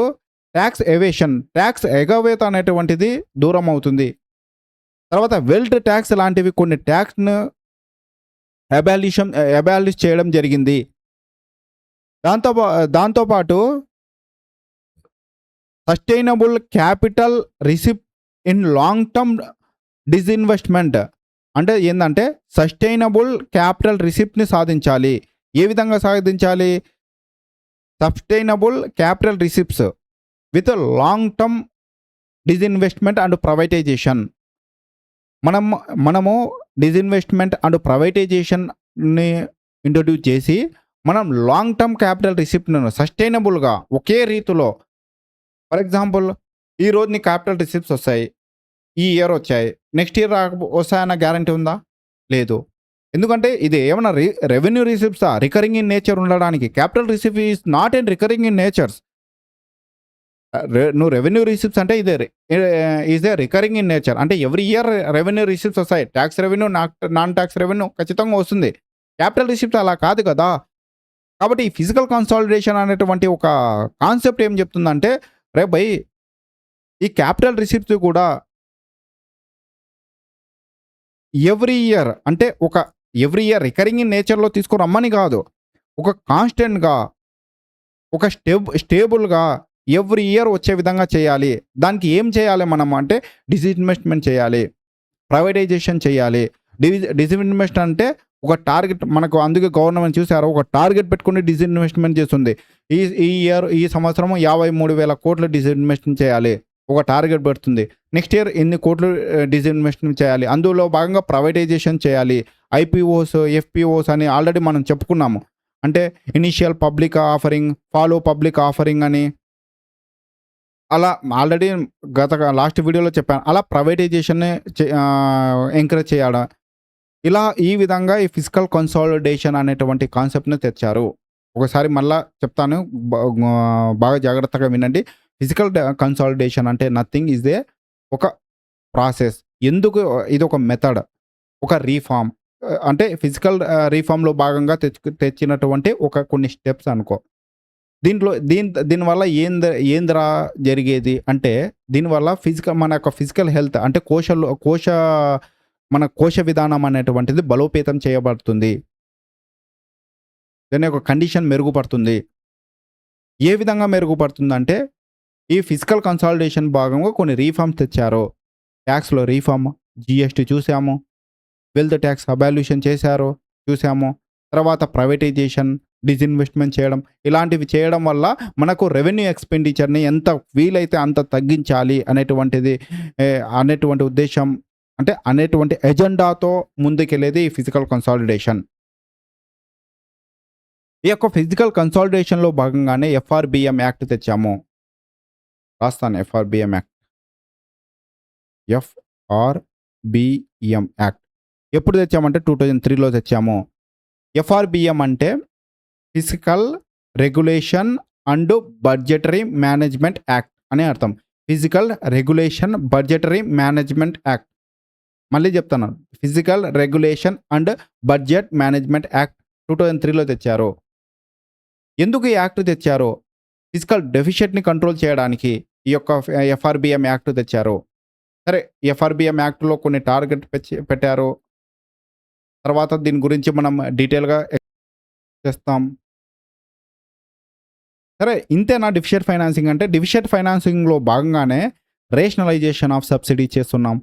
టాక్స్ ఎగవేత అనేటువంటిది దూరం అవుతుంది. తర్వాత వెల్త్ టాక్స్ లాంటివి కొన్ని టాక్స్‌ను అబాలిష్ చేయడం జరిగింది. దాంతో పాటు sustainable capital receipt in long term disinvestment అంటే ఏందంటే సస్టైనబుల్ క్యాపిటల్ రిసిప్ట్‌ని సాధించాలి. ఏ విధంగా సాధించాలి? Sustainable capital receipts with long term disinvestment and privatisation. మనము డిస్ఇన్వెస్ట్‌మెంట్ అండ్ ప్రైవేటైజేషన్‌ని ఇంట్రొడ్యూస్ చేసి మనం లాంగ్ టర్మ్ క్యాపిటల్ రిసిప్ట్‌ను సస్టైనబుల్‌గా ఒకే రీతిలో ఫర్ ఎగ్జాంపుల్ ఈరోజు నీ క్యాపిటల్ రిసిప్ట్స్ వస్తాయి. ఈ ఇయర్ వచ్చాయి. నెక్స్ట్ ఇయర్ వస్తాయన్న గ్యారంటీ ఉందా? లేదు. ఎందుకంటే ఇది ఏమన్నా రెవెన్యూ రిసిప్ట్సా? రికరింగ్ ఇన్ నేచర్ ఉండడానికి. Capital receipt is not an recurring in natures. నువ్వు రెవెన్యూ రిసిప్ట్స్ అంటే ఇదే is a recurring in nature. అంటే ఎవ్రీ ఇయర్ రెవెన్యూ రిసిప్ట్స్ వస్తాయి. Tax revenue, non tax revenue ఖచ్చితంగా వస్తుంది. క్యాపిటల్ రిసిప్ట్స్ అలా కాదు కదా! కాబట్టి ఈ ఫిజికల్ కన్సాలిడేషన్ అనేటువంటి ఒక కాన్సెప్ట్ ఏం చెప్తుందంటే, రేయ్ భయ్! ఈ క్యాపిటల్ రిసిప్ట్స్ కూడా ఎవ్రీ ఇయర్ అంటే ఎవ్రీ ఇయర్ రికరింగ్ ఇన్ నేచర్‌లో తీసుకురమ్మని కాదు. ఒక కాన్స్టెంట్‌గా, ఒక స్టేబుల్‌గా ఎవ్రీ ఇయర్ వచ్చే విధంగా చేయాలి. దానికి ఏం చేయాలి మనం అంటే డిజిన్వెస్ట్‌మెంట్ చేయాలి. ప్రైవేటైజేషన్ చేయాలి. డిజిన్వెస్ట్‌మెంట్ అంటే ఒక టార్గెట్ మనకు అందుకే గవర్నమెంట్ చూసారా ఒక టార్గెట్ పెట్టుకొని డిజిన్వెస్ట్‌మెంట్ చేస్తుంది. ఈ ఈ ఇయర్ ఈ సంవత్సరం 53,000 కోట్లు డిజిన్వెస్ట్‌మెంట్ చేయాలి. ఒక టార్గెట్ పెడుతుంది. నెక్స్ట్ ఇయర్ ఇన్ని కోట్లు డిజిన్వెస్ట్‌మెంట్ చేయాలి. అందులో భాగంగా ప్రైవేటైజేషన్ చేయాలి. ఐపీఓస్, ఎఫ్‌పీఓస్ అని ఆల్రెడీ మనం చెప్పుకున్నాము. అంటే initial public offering, follow public offering అని అలా ఆల్రెడీ లాస్ట్ వీడియోలో చెప్పాను. అలా ప్రైవేటైజేషన్‌ని ఎంకరేజ్ చేయడం. ఇలా ఈ విధంగా ఈ ఫిజికల్ కన్సాలిడేషన్ అనేటువంటి కాన్సెప్ట్‌ని తెచ్చారు. ఒకసారి మళ్ళా చెప్తాను. బాగా జాగ్రత్తగా వినండి. ఫిజికల్ కన్సాలిడేషన్ అంటే నథింగ్ ఈజ్ ఒక ప్రాసెస్. ఎందుకు ఇది ఒక మెథడ్, ఒక రీఫార్మ్. అంటే ఫిజికల్ రీఫార్మ్‌లో భాగంగా తెచ్చినటువంటి కొన్ని స్టెప్స్ అనుకో. దీనివల్ల ఏందిరా జరిగేది అంటే, దీనివల్ల మన యొక్క ఫిజికల్ హెల్త్ అంటే మన కోశ విధానం అనేటువంటిది బలోపేతం చేయబడుతుంది. దాని యొక్క కండిషన్ మెరుగుపడుతుంది. ఏ విధంగా మెరుగుపడుతుందంటే, ఈ ఫిజికల్ కన్సాలిడేషన్ భాగంగా కొన్ని రీఫార్మ్స్ తెచ్చారు. ట్యాక్స్‌లో రీఫార్మ్, జీఎస్టీ చూసాము. వెల్త్ ట్యాక్స్ అబాల్యూషన్ చేశారు చూసాము. తర్వాత ప్రైవేటైజేషన్, డిజిన్వెస్ట్‌మెంట్ చేయడం. ఇలాంటివి చేయడం వల్ల మనకు రెవెన్యూ ఎక్స్‌పెండిచర్‌ని ఎంత వీలైతే అంత తగ్గించాలి అనేటువంటి ఉద్దేశ్యం అంటే అనేటువంటి ఎజెండాతో ముందుకెళ్ళేది ఈ ఫిజికల్ కన్సాలిడేషన్. ఈ యొక్క ఫిజికల్ కన్సాలిడేషన్‌లో భాగంగానే ఎఫ్ఆర్‌బిఎం యాక్ట్ తెచ్చాము. రాస్తాను ఎఫ్ఆర్‌బిఎం యాక్ట్. FRBM act. ఎప్పుడు తెచ్చామంటే 2003లో తెచ్చాము. ఎఫ్ఆర్‌బిఎం అంటే physical regulation and budgetary management act అని అర్థం. Physical regulation budgetary management act. మళ్ళీ చెప్తున్నాను. Physical regulation and budget management act 2003లో తెచ్చారు. ఎందుకు ఈ యాక్ట్ తెచ్చారో, ఫిజికల్ డెఫిషియట్‌ని కంట్రోల్ చేయడానికి ఈ యొక్క ఎఫ్ఆర్‌బిఎం యాక్ట్ తెచ్చారు. సరే, ఎఫ్ఆర్‌బిఎం యాక్ట్‌లో కొన్ని టార్గెట్ పెట్టారు. తర్వాత దీని గురించి మనం డీటెయిల్‌గా చేస్తాం. సరే, ఇంతేనా డెఫిషియట్ ఫైనాన్సింగ్ అంటే? డెఫిషియట్ ఫైనాన్సింగ్‌లో భాగంగానే రేషనలైజేషన్ ఆఫ్ సబ్సిడీ చేస్తున్నాం.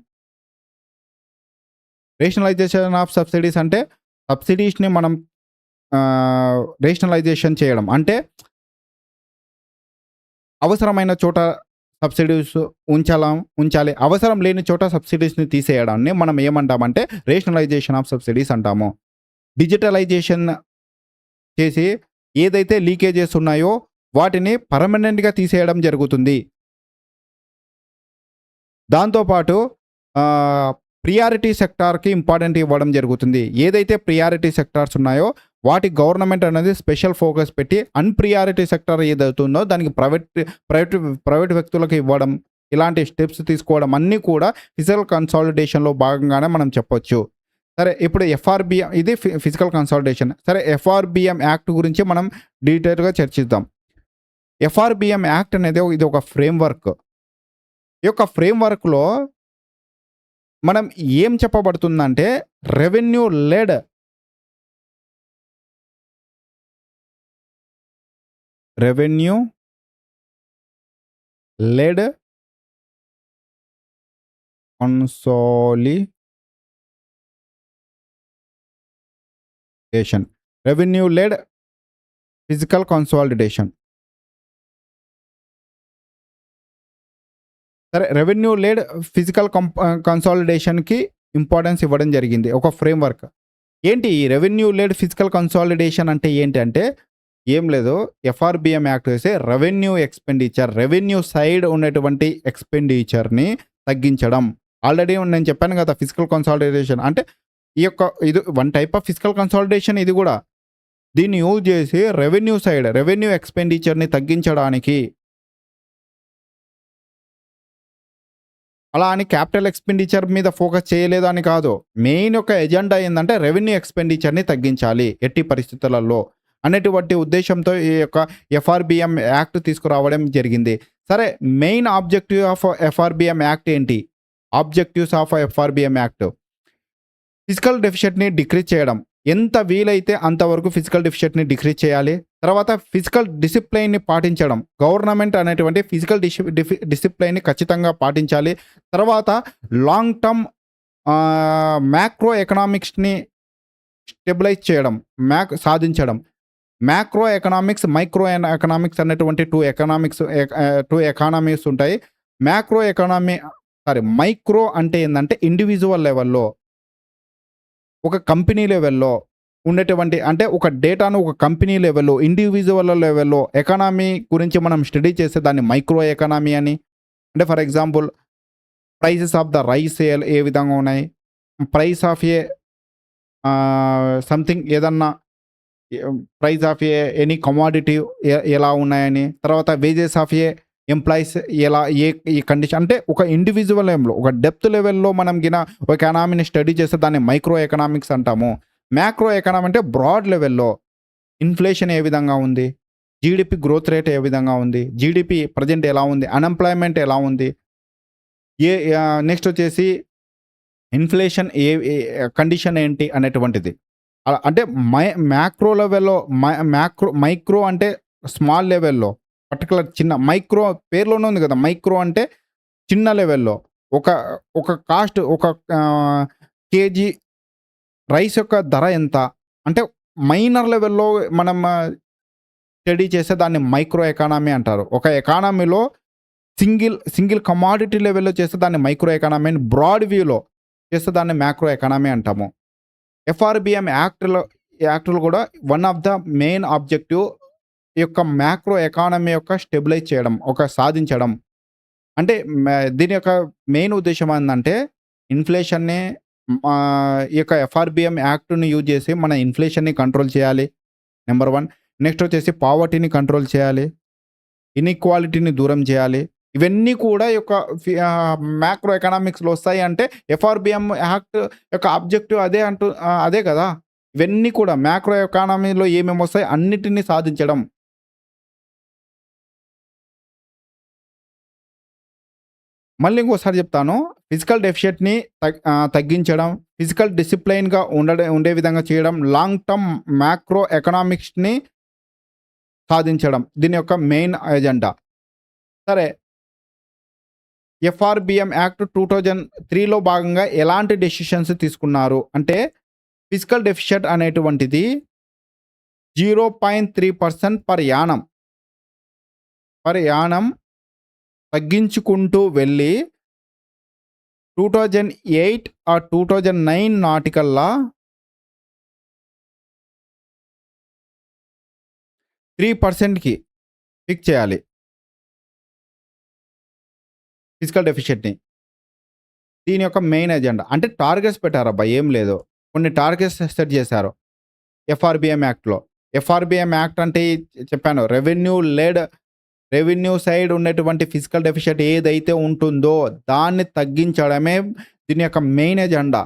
రేషనలైజేషన్ ఆఫ్ సబ్సిడీస్ అంటే సబ్సిడీస్‌ని మనం రేషనలైజేషన్ చేయడం. అంటే అవసరమైన చోట సబ్సిడీస్ ఉంచాలి. అవసరం లేని చోట సబ్సిడీస్‌ని తీసేయడాన్ని మనం ఏమంటామంటే రేషనలైజేషన్ ఆఫ్ సబ్సిడీస్ అంటాము. డిజిటలైజేషన్ చేసి ఏదైతే లీకేజెస్ ఉన్నాయో వాటిని పర్మనెంట్‌గా తీసేయడం జరుగుతుంది. దాంతోపాటు ప్రియారిటీ సెక్టార్‌కి ఇంపార్టెంట్ ఇవ్వడం జరుగుతుంది. ఏదైతే ప్రియారిటీ సెక్టార్స్ ఉన్నాయో వాటికి గవర్నమెంట్ అనేది స్పెషల్ ఫోకస్ పెట్టి అన్‌ప్రియారిటీ సెక్టార్ ఏదవుతుందో దానికి ప్రైవేట్ వ్యక్తులకు ఇవ్వడం, ఇలాంటి స్టెప్స్ తీసుకోవడం అన్నీ కూడా ఫిజికల్ కన్సాలిడేషన్‌లో భాగంగానే మనం చెప్పొచ్చు. సరే, ఇప్పుడు ఎఫ్ఆర్‌బిఎం ఇది ఫిజికల్ కన్సాలిడేషన్. సరే, ఎఫ్ఆర్‌బిఎం యాక్ట్ గురించి మనం డీటెయిల్‌గా చర్చిద్దాం. ఎఫ్ఆర్‌బిఎం యాక్ట్ అనేది ఇది ఒక ఫ్రేమ్‌వర్క్. ఈ యొక్క ఫ్రేమ్‌వర్క్‌లో మనం ఏం చెప్పబడుతుందంటే revenue led consolidation. Revenue led physical consolidation. సరే, రెవెన్యూ లెడ్ ఫిజికల్ కన్సాలిడేషన్‌కి ఇంపార్టెన్స్ ఇవ్వడం జరిగింది. ఒక ఫ్రేమ్‌వర్క్. ఏంటి ఈ రెవెన్యూ లెడ్ ఫిజికల్ కన్సాలిడేషన్ అంటే ఏంటంటే, ఏం లేదు. ఎఫ్ఆర్‌బిఎం యాక్ట్ చేసి రెవెన్యూ సైడ్ ఉన్నటువంటి ఎక్స్‌పెండిచర్‌ని తగ్గించడం. ఆల్రెడీ నేను చెప్పాను గదా! ఫిజికల్ కన్సాలిడేషన్ అంటే ఈ యొక్క ఇది one type of physical consolidation ఇది గూడా. దీన్ని యూజ్ జేసి రెవెన్యూ ఎక్స్‌పెండిచర్‌ని తగ్గించడానికి అలా అని క్యాపిటల్ ఎక్స్‌పెండిచర్ మీద ఫోకస్ చేయలేదు అని కాదు. మెయిన్ యొక్క ఎజెండా ఏందంటే రెవెన్యూ ఎక్స్‌పెండిచర్‌ని తగ్గించాలి ఎట్టి పరిస్థితులలో అనేటువంటి ఉద్దేశ్యంతో ఈ యొక్క ఎఫ్ఆర్‌బిఎం యాక్ట్ తీసుకురావడం జరిగింది. సరే main objective of FRBM act ఏంటి? Objectives of FRBM act physical డెఫిషియట్‌ని డిక్రీజ్ చేయడం. ఎంత వీలైతే అంతవరకు ఫిజికల్ డెఫిషియట్‌ని డిక్రీజ్ చేయాలి. తర్వాత ఫిజికల్ డిసిప్లైన్‌ని పాటించడం. గవర్నమెంట్ అనేటువంటి ఫిజికల్ డిసిప్లైన్‌ని ఖచ్చితంగా పాటించాలి. తర్వాత లాంగ్ టర్మ్ మ్యాక్రో ఎకనామిక్స్‌ని స్టెబిలైజ్ చేయడం. సాధించడం. మ్యాక్రో ఎకనామిక్స్, మైక్రో ఎకనామిక్స్ అనేటువంటి 2 ఎకానమీస్ ఉంటాయి. మ్యాక్రో ఎకానమీ మైక్రో అంటే ఏందంటే ఇండివిడ్యువల్ లెవెల్‌లో ఒక కంపెనీ లెవెల్‌లో ఉండేటువంటి అంటే ఒక డేటాను ఒక కంపెనీ లెవెల్‌లో, ఇండివిడ్యువల్ లెవెల్‌లో ఎకానమీ గురించి మనం స్టడీ చేస్తే దాన్ని మైక్రో ఎకానమీ అని. అంటే for example prices of the rice ఏ విధంగా ఉన్నాయి? ప్రైస్ ఆఫ్ సంథింగ్ ఏదన్నా ప్రైస్ ఆఫ్ ఎనీ కమోడిటీ ఎలా ఉన్నాయని. తర్వాత వేజెస్ ఆఫ్ ఎంప్లాయీస్ ఎలా ఈ కండిషన్ అంటే ఒక ఇండివిడ్యువల్ లెవెల్‌లో, ఒక డెప్త్ లెవెల్‌లో మనం ఒక ఎకానమీని స్టడీ చేస్తే దాన్ని మైక్రో ఎకనామిక్స్ అంటాము. మ్యాక్రో ఎకానమీ అంటే బ్రాడ్ లెవెల్‌లో ఇన్‌ఫ్లేషన్ ఏ విధంగా ఉంది? జీడీపీ గ్రోత్ రేట్ ఏ విధంగా ఉంది? జీడీపీ ప్రెజెంట్ ఎలా ఉంది? అన్‌ఎంప్లాయ్‌మెంట్ ఎలా ఉంది? నెక్స్ట్ వచ్చేసి ఇన్‌ఫ్లేషన్ కండిషన్ ఏంటి అనేటువంటిది. అంటే మ్యాక్రో లెవెల్‌లో మైక్రో అంటే స్మాల్ లెవెల్‌లో పర్టిక్యులర్ చిన్న మైక్రో పేరులోనే ఉంది కదా! మైక్రో అంటే చిన్న లెవెల్‌లో ఒక ఒక కాస్ట్ ఒక కేజీ రైస్ యొక్క ధర ఎంత? అంటే మైనర్ లెవెల్‌లో మనం స్టడీ చేస్తే దాన్ని మైక్రో ఎకానమీ అంటారు. ఒక ఎకానమీలో సింగిల్ కమోడిటీ లెవెల్‌లో చేస్తే దాన్ని మైక్రో ఎకానమీ అని, బ్రాడ్ వ్యూలో చేస్తే దాన్ని మ్యాక్రో ఎకానమీ అంటాము. ఎఫ్ఆర్‌బిఎం యాక్ట్‌లో కూడా one of the main objective ఈ యొక్క మ్యాక్రో ఎకానమీ యొక్క స్టెబిలైజ్ చేయడం, సాధించడం. అంటే దీని యొక్క మెయిన్ ఉద్దేశ్యం ఏందంటే ఇన్‌ఫ్లేషన్‌ని ఈ యొక్క ఎఫ్ఆర్‌బిఎం యాక్ట్‌ని యూజ్ చేసి మన ఇన్‌ఫ్లేషన్‌ని కంట్రోల్ చేయాలి. నంబర్ 1. నెక్స్ట్ వచ్చేసి పావర్టీని కంట్రోల్ చేయాలి. ఇన్‌ఈక్వాలిటీని దూరం చేయాలి. ఇవన్నీ కూడా ఈ యొక్క మ్యాక్రో ఎకనామిక్స్‌లో వస్తాయి అంటే ఎఫ్ఆర్‌బిఎం యాక్ట్ యొక్క ఆబ్జెక్టివ్ అదే కదా! ఇవన్నీ కూడా మ్యాక్రో ఎకానమీలో ఏమేమి వస్తాయి అన్నిటిని సాధించడం. మళ్ళీ ఇంకోసారి చెప్తాను. ఫిజికల్ డెఫిషియట్‌ని తగ్గించడం, ఫిజికల్ డిసిప్లైన్‌గా ఉండే విధంగా చేయడం, లాంగ్ టర్మ్ మ్యాక్రో ఎకనామిక్స్‌ని సాధించడం. దీని యొక్క మెయిన్ ఎజెండా. సరే ఎఫ్ఆర్‌బిఎం యాక్ట్ 2003లో భాగంగా ఎలాంటి డెసిషన్స్ తీసుకున్నారు? అంటే ఫిజికల్ డెఫిషియట్ అనేటువంటిది 0.3% పర్ యానం తగ్గించుకుంటూ వెళ్ళి 2008 ఆర్ 2009 నాటికల్లా 3%కి ఫిక్స్ చేయాలి ఫిజికల్ డెఫిషియట్‌ని. దీని యొక్క మెయిన్ ఎజెండా. అంటే టార్గెట్స్ పెట్టారబ్బా! ఏం లేదు. కొన్ని టార్గెట్స్ సెట్ చేశారు ఎఫ్ఆర్‌బిఎం యాక్ట్‌లో. ఎఫ్ఆర్‌బిఎం యాక్ట్ అంటే చెప్పాను రెవెన్యూ సైడ్ ఉన్నటువంటి ఫిజికల్ డెఫిషియట్ ఏదైతే ఉంటుందో దాన్ని తగ్గించడమే దీని యొక్క మెయిన్ ఎజెండా.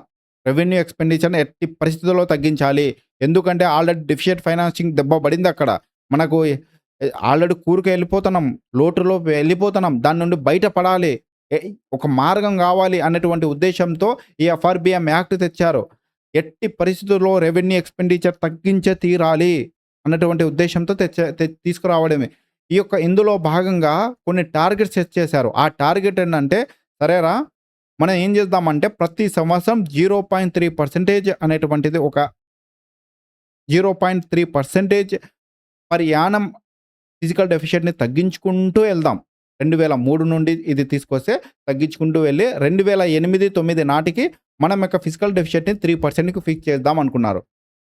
రెవెన్యూ ఎక్స్‌పెండిచర్‌ని ఎట్టి పరిస్థితుల్లో తగ్గించాలి. ఎందుకంటే ఆల్రెడీ డెఫిషియట్ ఫైనాన్సింగ్ దెబ్బ పడిందక్కడ. మనకు ఆల్రెడీ కూరుకెళ్ళిపోతున్నాం. లోటులో వెళ్ళిపోతున్నాం. దాని నుండి బయటపడాలి. ఎ ఒక మార్గం కావాలి అనేటువంటి ఉద్దేశ్యంతో ఈ ఎఫ్ఆర్‌బిఎం యాక్ట్ తెచ్చారు. ఎట్టి పరిస్థితుల్లో రెవెన్యూ ఎక్స్‌పెండిచర్ తగ్గించే తీరాలి అన్నటువంటి ఉద్దేశ్యంతో తీసుకురావడమే. ఇందులో భాగంగా కొన్ని టార్గెట్స్ సెట్ చేశారు. ఆ టార్గెట్ ఏంటంటే సరేరా మనం ఏం చేద్దామంటే ప్రతి సంవత్సరం 0.3% అనేటువంటిది ఒక 0.3% పర్ యానం ఫిజికల్ డెఫిషియట్‌ని తగ్గించుకుంటూ వెళ్దాం. 2003 నుండి ఇది తీసుకొస్తే తగ్గించుకుంటూ వెళ్ళి 2008, 9 నాటికి మనం యొక్క ఫిజికల్ డెఫిషియట్‌ని 3%కి ఫిక్స్ చేద్దాం అనుకున్నారు.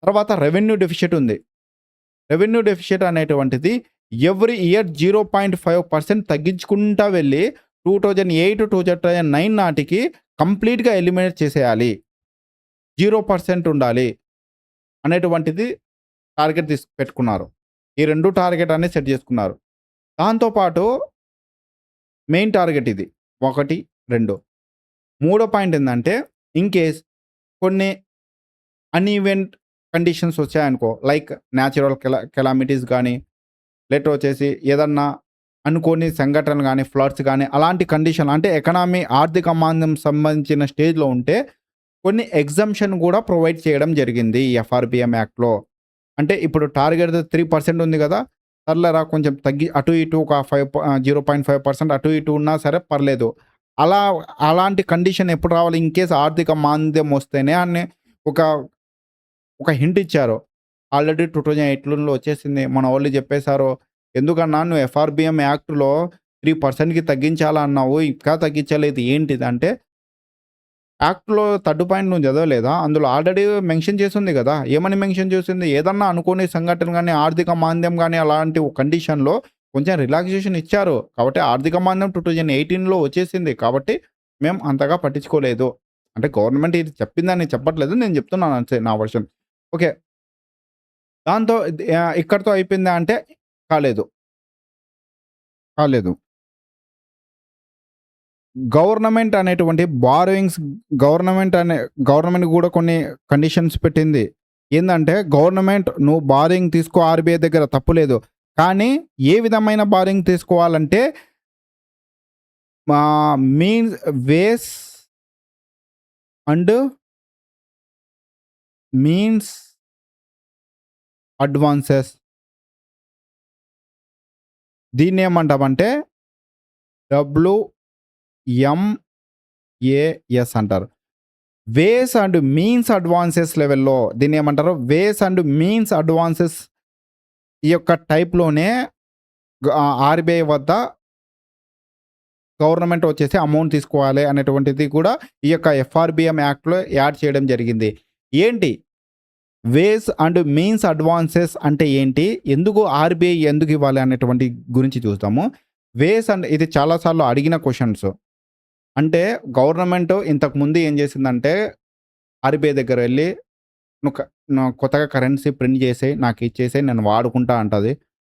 తర్వాత రెవెన్యూ డెఫిషియట్ ఉంది. రెవెన్యూ డెఫిషిట్ అనేటువంటిది ఎవ్రీ ఇయర్ 0.5% తగ్గించుకుంటా వెళ్ళి 2008-2009 నాటికి కంప్లీట్‌గా ఎలిమినేట్ చేసేయాలి. 0% ఉండాలి అనేటువంటిది టార్గెట్ పెట్టుకున్నారు. ఈ 2 టార్గెట్ అనేది సెట్ చేసుకున్నారు. దాంతో పాటు మెయిన్ టార్గెట్ ఇది. 1, 2 మూడో పాయింట్ ఏందంటే ఇన్ కేస్ కొన్ని అన్‌ఈవెంట్ కండిషన్స్ వచ్చాయనుకో లైక్ న్యాచురల్ కెలామిటీస్ గానీ, లేటర్ వచ్చేసి ఏదన్నా అనుకోని సంఘటనలు గానీ, ఫ్లడ్స్ గానీ అలాంటి కండిషన్ అంటే ఎకనామీ ఆర్థిక మాంద్యం సంబంధించిన స్టేజ్‌లో ఉంటే కొన్ని ఎగ్జంప్షన్ గూడా ప్రొవైడ్ చేయడం జరిగింది ఈ ఎఫ్ఆర్‌బిఎం యాక్ట్‌లో. అంటే ఇప్పుడు టార్గెట్ 3% ఉంది గదా! సర్లేరా కొంచెం తగ్గి అటు ఇటు ఒక 0.5% అటు ఇటు ఉన్నా సరే పర్లేదు. అలా అలాంటి కండిషన్ ఎప్పుడు రావాలి ఇన్ కేస్ ఆర్థిక మాంద్యం వస్తేనే అని ఒక ఒక హింట్ ఇచ్చారు. ఆల్రెడీ 2008లో వచ్చేసింది. మనోళ్ళు చెప్పేసారు. ఎందుకన్నా నువ్వు ఎఫ్ఆర్‌బిఎం యాక్ట్‌లో 3%కి తగ్గించాలా అన్నావు. ఇంకా తగ్గించలేదు ఏంటిదంటే యాక్ట్‌లో థర్డ్ పాయింట్ నువ్వు చదవలేదా? అందులో ఆల్రెడీ మెన్షన్ చేసుంది గదా! ఏమని మెన్షన్ చేసింది? ఏదన్నా అనుకోని సంఘటన గాని, ఆర్థిక మాంద్యం గాని అలాంటి కండిషన్‌లో కొంచెం రిలాక్సేషన్ ఇచ్చారు. కాబట్టి ఆర్థిక మాంద్యం 2018లో వచ్చేసింది. కాబట్టి మేము అంతగా పట్టించుకోలేదు. అంటే గవర్నమెంట్ ఇది చెప్పిందని చెప్పట్లేదు. నేను చెప్తున్నాను అంతే నా వర్షన్. ఓకే. దాంతో ఇక్కడితో అయిపోయిందా అంటే కాలేదు. కాలేదు. గవర్నమెంట్ అనేటువంటి బారోయింగ్స్ గవర్నమెంట్ గూడా కొన్ని కండిషన్స్ పెట్టింది. ఏందంటే గవర్నమెంట్ నువ్వు బారోయింగ్ తీసుకో ఆర్‌బీఐ దగ్గర తప్పు లేదు. కానీ ఏ విధమైన బారోయింగ్ తీసుకోవాలంటే means ways and means advances దీన్నేమంటామంటే డబ్ల్యూఎంఏఎస్ అంటారు. వేస్ అండ్ మీన్స్ అడ్వాన్సెస్ లెవెల్‌లో దీన్నేమంటారు? వేస్ అండ్ మీన్స్ అడ్వాన్సెస్ ఈ యొక్క టైప్‌లోనే ఆర్‌బీఐ వద్ద గవర్నమెంట్ వచ్చేసి అమౌంట్ తీసుకోవాలి అనేటువంటిది కూడా ఈ యొక్క ఎఫ్ఆర్‌బిఎం యాక్ట్‌లో యాడ్ చేయడం జరిగింది. ఏంటి? వేస్ అండ్ మీన్స్ అడ్వాన్సెస్ అంటే ఏంటి? ఎందుకు ఆర్‌బీఐ ఎందుకు ఇవ్వాలి అనేటువంటి గురించి చూద్దాము. వేస్ అండ్ ఇది చాలా సార్లు అడిగిన క్వెషన్స్. అంటే గవర్నమెంట్ ఇంతకుముందు ఏం చేసిందంటే ఆర్‌బీఐ దగ్గర వెళ్లి నువ్వు కొత్తగా కరెన్సీ ప్రింట్ చేసేయి, నాకు ఇచ్చేసేయి నేను వాడుకుంటా అంటది.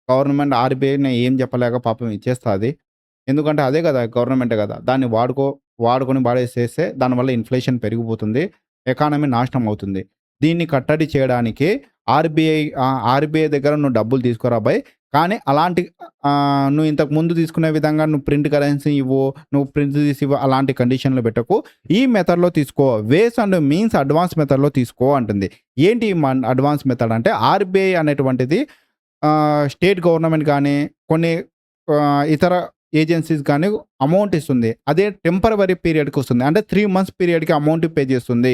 గవర్నమెంట్ ఆర్‌బీఐని ఏం చెప్పలేక పాపం ఇచ్చేస్తది. ఎందుకంటే అదే కదా! గవర్నమెంటే కదా! దాన్ని వాడుకొని వాడేసేస్తే దానివల్ల ఇన్‌ఫ్లేషన్ పెరిగిపోతుంది. ఎకానమీ నాశనం అవుతుంది. దీన్ని కట్టడి చేయడానికి ఆర్‌బీఐ దగ్గర నువ్వు డబ్బులు తీసుకోరా అబ్బాయి. కానీ అలాంటి నువ్వు ఇంతకు ముందు తీసుకునే విధంగా నువ్వు ప్రింట్ కరెన్సీ ఇవ్వు, నువ్వు ప్రింట్ తీసి ఇవ్వు అలాంటి కండిషన్‌లు పెట్టకు. ఈ మెథడ్‌లో తీసుకో. వేస్ అండ్ మీన్స్ అడ్వాన్స్ మెథడ్‌లో తీసుకో అంటుంది. ఏంటి అడ్వాన్స్ మెథడ్ అంటే ఆర్‌బీఐ అనేటువంటిది స్టేట్ గవర్నమెంట్ గానీ, కొన్ని ఇతర ఏజెన్సీస్ గానీ అమౌంట్ ఇస్తుంది. అదే టెంపరవరీ పీరియడ్‌కి వస్తుంది. అంటే 3 మంత్స్ పీరియడ్‌కి అమౌంట్ పే చేస్తుంది.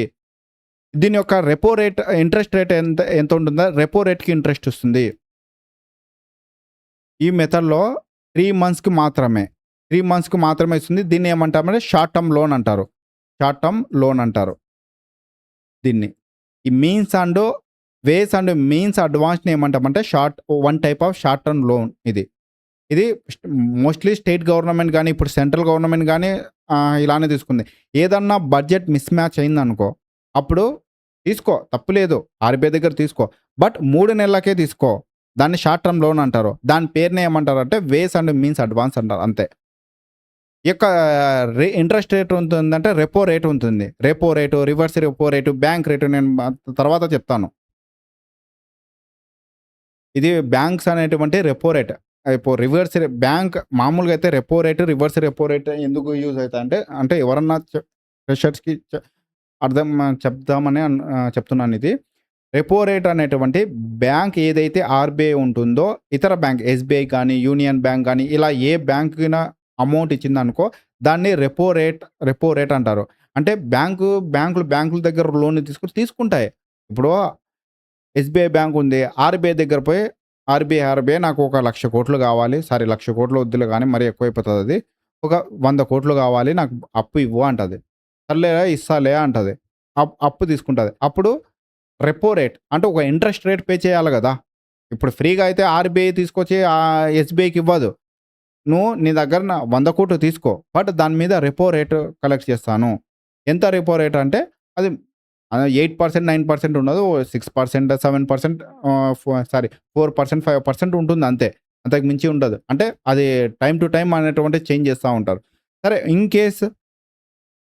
దీని యొక్క రెపో రేట్ ఇంట్రెస్ట్ రేట్ ఎంత ఉంటుందో రెపో రేట్‌కి ఇంట్రెస్ట్ వస్తుంది. ఈ మెథడ్‌లో 3 మంత్స్‌కి మాత్రమే. 3 మంత్స్‌కి మాత్రమే ఇస్తుంది. దీన్ని ఏమంటామంటే షార్ట్ టర్మ్ లోన్ అంటారు. షార్ట్ టర్మ్ లోన్ అంటారు దీన్ని. ఈ means and ways and means అడ్వాన్స్‌ని ఏమంటామంటే one type of short term loan ఇది. ఇది మోస్ట్‌లీ స్టేట్ గవర్నమెంట్ గానీ, ఇప్పుడు సెంట్రల్ గవర్నమెంట్ గానీ ఇలానే తీసుకుంది. ఏదన్నా బడ్జెట్ మిస్ మ్యాచ్ అయిందనుకో, అప్పుడు తీసుకో తప్పులేదు. ఆర్‌బీఐ దగ్గర తీసుకో. బట్ 3 నెలలకే తీసుకో. దాన్ని షార్ట్ టర్మ్ లోన్ అంటారు. దాని పేరుని ఏమంటారంటే వేస్ అండ్ మీన్స్ అడ్వాన్స్ అంటారు అంతే. ఈ యొక్క ఇంట్రెస్ట్ రేట్ ఉంటుందంటే రెపో రేట్ ఉంటుంది. Repo rate, reverse repo rate, bank rate నేను తర్వాత చెప్తాను. ఇది బ్యాంక్స్ అనేటువంటి రెపో రేట్. ఇప్పుడు బ్యాంక్ మామూలుగా అయితే repo rate, reverse repo rate ఎందుకు యూజ్ అయితాయంటే అంటే ఎవరన్నా ఫ్రెషర్స్‌కి చెప్దామని చెప్తున్నాను ఇది. రెపో రేట్ అనేటువంటి బ్యాంక్ ఏదైతే ఆర్‌బీఐ ఉంటుందో ఇతర బ్యాంక్ ఎస్‌బీఐ కానీ, యూనియన్ బ్యాంక్ గానీ ఇలా ఏ బ్యాంక్‌కినా అమౌంట్ ఇచ్చిందనుకో దాన్ని రెపో రేట్ అంటారు. అంటే బ్యాంకుల దగ్గర లోన్ తీసుకుంటాయి. ఇప్పుడు ఎస్‌బీఐ బ్యాంక్ ఉంది. ఆర్‌బీఐ దగ్గర పోయి ఆర్‌బీఐ నాకు ఒక 1,00,00,000 కావాలి. సారీ 1,00,00,000 వద్దులే గానీ మరీ ఎక్కువైపోతదది. ఒక 100,00,00,000 కావాలి నాకు అప్పు ఇవ్వు అంటది. సర్లేరా ఇస్తాలే అంటది. అప్పు తీసుకుంటది. అప్పుడు రెపో రేట్ అంటే ఒక ఇంట్రెస్ట్ రేట్ పే చేయాలి గదా! ఇప్పుడు ఫ్రీగా అయితే ఆర్‌బీఐ తీసుకొచ్చి ఎస్‌బీఐకి ఇవ్వదు. నువ్వు నీ దగ్గర 100,00,00,000 తీసుకో. బట్ దాని మీద రెపో రేట్ కలెక్ట్ చేస్తాను. ఎంత రెపో రేట్ అంటే అది 8%, 9% ఉండదు. 6%, 7% సారీ 4%, 5% ఉంటుంది అంతే. అంతకు మించి ఉండదు. అంటే అది టైమ్ టు టైమ్ అనేటువంటిది చేంజ్ చేస్తా ఉంటారు. సరే in case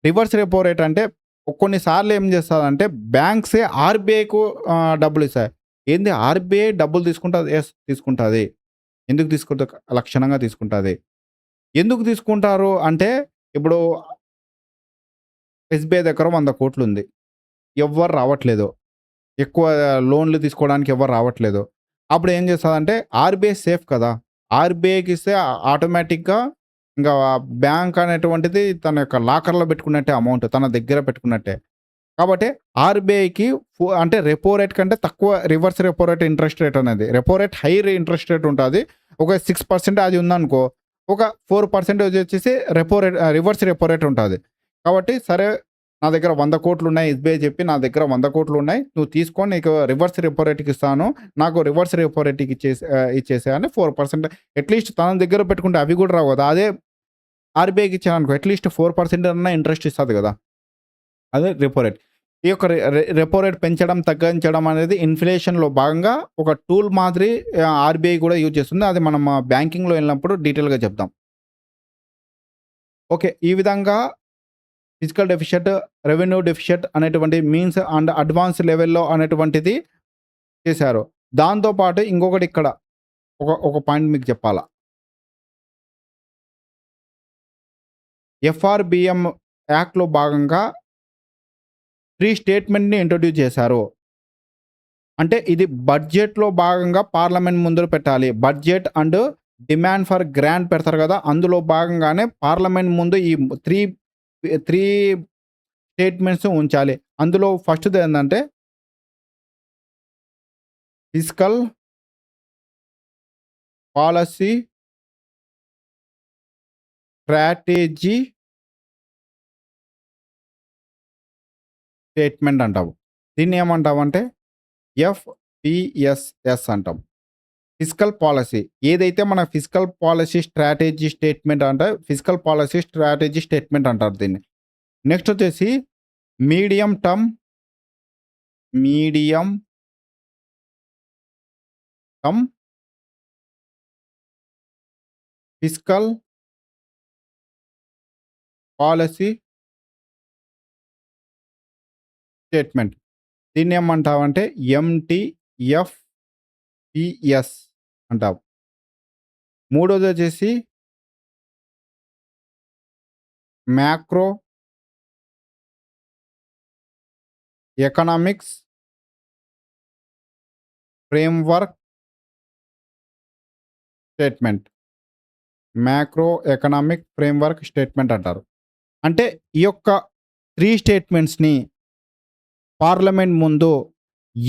reverse repo rate అంటే కొన్ని సార్లు ఏం చేస్తదంటే బ్యాంక్సే ఆర్‌బీఐకు డబ్బులిస్తాయి. ఏంది ఆర్‌బీఐ డబ్బులు తీసుకుంటది? యెస్ తీసుకుంటది. ఎందుకు తీసుకుంటది? లక్షణంగా తీసుకుంటది. ఎందుకు తీసుకుంటారు అంటే ఇప్పుడు ఎస్‌బీఐ దగ్గర 100,00,00,000 ఉంది. ఎవ్వరు రావట్లేదు. ఎక్కువ లోన్‌లు తీసుకోవడానికి ఎవ్వరు రావట్లేదు. అప్పుడు ఏం చేస్తదంటే ఆర్‌బీఐ సేఫ్ కదా! ఆర్‌బీఐకి ఇస్తే ఆటోమేటిక్‌గా ఇంగా బ్యాంక్ అనేటువంటిది తన యొక్క లాకర్‌లో పెట్టుకున్నట్టే అమౌంట్. తన దగ్గర పెట్టుకున్నట్టే. కాబట్టి ఆర్‌బీఐకి అంటే రెపో రేట్ కంటే తక్కువ reverse repo rate interest rate అనేది. Repo rate high interest rate ఉంటది. ఒక 6% అది ఉందనుకో, ఒక 4% వచ్చేసి రివర్స్ రెపో రేట్ ఉంటది. కాబట్టి సరే నా దగ్గర 100,00,00,000 ఉన్నాయి. ఎస్‌బీఐ చెప్పి నా దగ్గర 100,00,00,000 ఉన్నాయి. నువ్వు తీసుకో నీకు రివర్స్ రెపో రేట్‌కి ఇస్తాను. నాకు రివర్స్ రెపో రేట్‌కి ఇచ్చేసేయి అని 4% అట్‌లీస్ట్ తన దగ్గర పెట్టుకుంటే అవి కూడా రావు కదా! అదే ఆర్‌బీఐకి ఇచ్చాననుకో అట్‌లీస్ట్ 4% అన్నా ఇంట్రెస్ట్ ఇస్తది కదా! అదే రెపో రేట్. ఈ యొక్క రెపో రేట్ పెంచడం, తగ్గించడం అనేది ఇన్‌ఫ్లేషన్‌లో భాగంగా ఒక టూల్ మాదిరి ఆర్‌బీఐ కూడా యూజ్ చేస్తుంది. అది మనం బ్యాంకింగ్‌లో ఎళ్ళినప్పుడు డీటెయిల్‌గా చెప్దాం. ఓకే. ఈ విధంగా ఫిజికల్ డెఫిషిట్, రెవెన్యూ డెఫిషిట్ అనేటువంటి మీన్స్ అండ్ అడ్వాన్స్ లెవెల్‌లో అనేటువంటిది చేశారు. దాంతో పాటు ఇంకొకటి ఇక్కడ ఒక పాయింట్ మీకు చెప్పాలా. ఎఫ్ఆర్‌బీఎం యాక్ట్‌లో భాగంగా 3 స్టేట్మెంట్‌ని ఇంట్రొడ్యూస్ చేశారు. అంటే ఇది బడ్జెట్‌లో భాగంగా పార్లమెంట్ ముందర పెట్టాలి. Budget and demand for grant పెడతారు కదా! అందులో భాగంగానే పార్లమెంట్ ముందు ఈ 3 స్టేట్మెంట్స్ ఉంచాలి. అందులో ఫస్ట్‌ది ఏందంటే ఫిస్కల్ పాలిసీ స్ట్రాటజీ స్టేట్మెంట్ అంటాము. దీన్ని ఏమంటామంటే ఎఫ్‌పిఎస్‌ఎస్ అంటాం. Fiscal policy. ఏదైతే మన ఫిస్కల్ పాలిసీ స్ట్రాటజీ స్టేట్మెంట్ అంటే ఫిస్కల్ పాలిసీ స్ట్రాటజీ స్టేట్మెంట్ అంటారు దీన్ని. నెక్స్ట్ వచ్చేసి medium term medium term fiscal policy statement. దీన్నేమంటామంటే ఎంటీఎఫ్‌పిఎస్ అంటాం. మూడోదొచ్చేసి macro economics framework statement. Macro economic framework statement అంటారు. అంటే ఈ యొక్క 3 స్టేట్మెంట్స్‌ని పార్లమెంట్ ముందు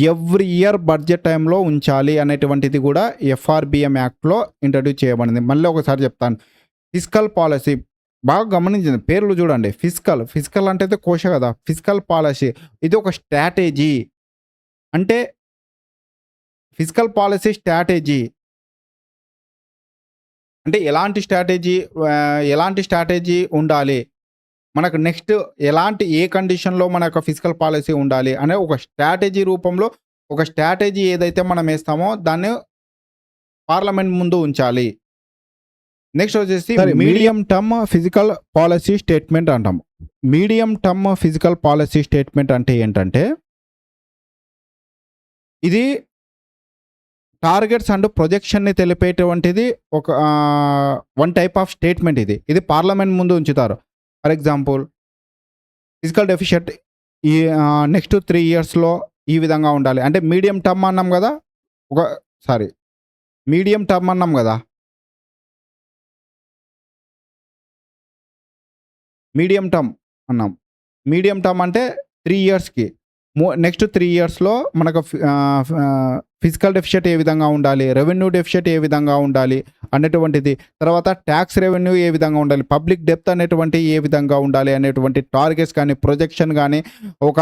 ఎవ్రీ ఇయర్ బడ్జెట్ టైంలో ఉంచాలి అనేటువంటిది కూడా ఎఫ్ఆర్‌బీఎం యాక్ట్‌లో ఇంట్రొడ్యూస్ చేయబడింది. మళ్ళీ ఒకసారి చెప్తాను. ఫిస్కల్ పాలిసీ బాగా గమనించండి. పేర్లు చూడండి. ఫిస్కల్ అంటే అయితే కోశ కదా! ఫిస్కల్ పాలిసీ ఇది ఒక స్ట్రాటజీ. అంటే ఫిస్కల్ పాలిసీ స్ట్రాటజీ అంటే ఎలాంటి స్ట్రాటజీ ఉండాలి? మనకు నెక్స్ట్ ఏ కండిషన్‌లో మన యొక్క ఫిస్కల్ పాలిసీ ఉండాలి అనే ఒక స్ట్రాటజీ రూపంలో ఒక స్ట్రాటజీ ఏదైతే మనం ఏస్తామో దాన్ని పార్లమెంట్ ముందు ఉంచాలి. నెక్స్ట్ వచ్చేసి medium term physical policy statement అంటాం. Medium term physical policy statement అంటే ఏంటంటే ఇది టార్గెట్స్ అండ్ ప్రొజెక్షన్‌ని తెలిపేటువంటిది ఒక వన్ టైప్ ఆఫ్ స్టేట్మెంట్ ఇది. ఇది పార్లమెంట్ ముందు ఉంచుతారు. ఫర్ ఎగ్జాంపుల్ ఫిజికల్ డెఫిషిట్ ఈ నెక్స్ట్ 3 ఇయర్స్‌లో ఈ విధంగా ఉండాలి. అంటే మీడియం టర్మ్ అన్నాం గదా! ఒక సారీ మీడియం టర్మ్ అన్నాం గదా! మీడియం టర్మ్ అన్నాం. మీడియం టర్మ్ అంటే 3 ఇయర్స్‌కి. నెక్స్ట్ 3 ఇయర్స్‌లో మనకు ఫిజికల్ డెఫిషిట్ ఏ విధంగా ఉండాలి? రెవెన్యూ డెఫిషిట్ ఏ విధంగా ఉండాలి? అనేటువంటిది. తర్వాత టాక్స్ రెవెన్యూ ఏ విధంగా ఉండాలి? పబ్లిక్ డెప్త్ అనేటువంటివి ఏ విధంగా ఉండాలి? అనేటువంటి టార్గెట్స్ గాని, ప్రొజెక్షన్ గాని ఒక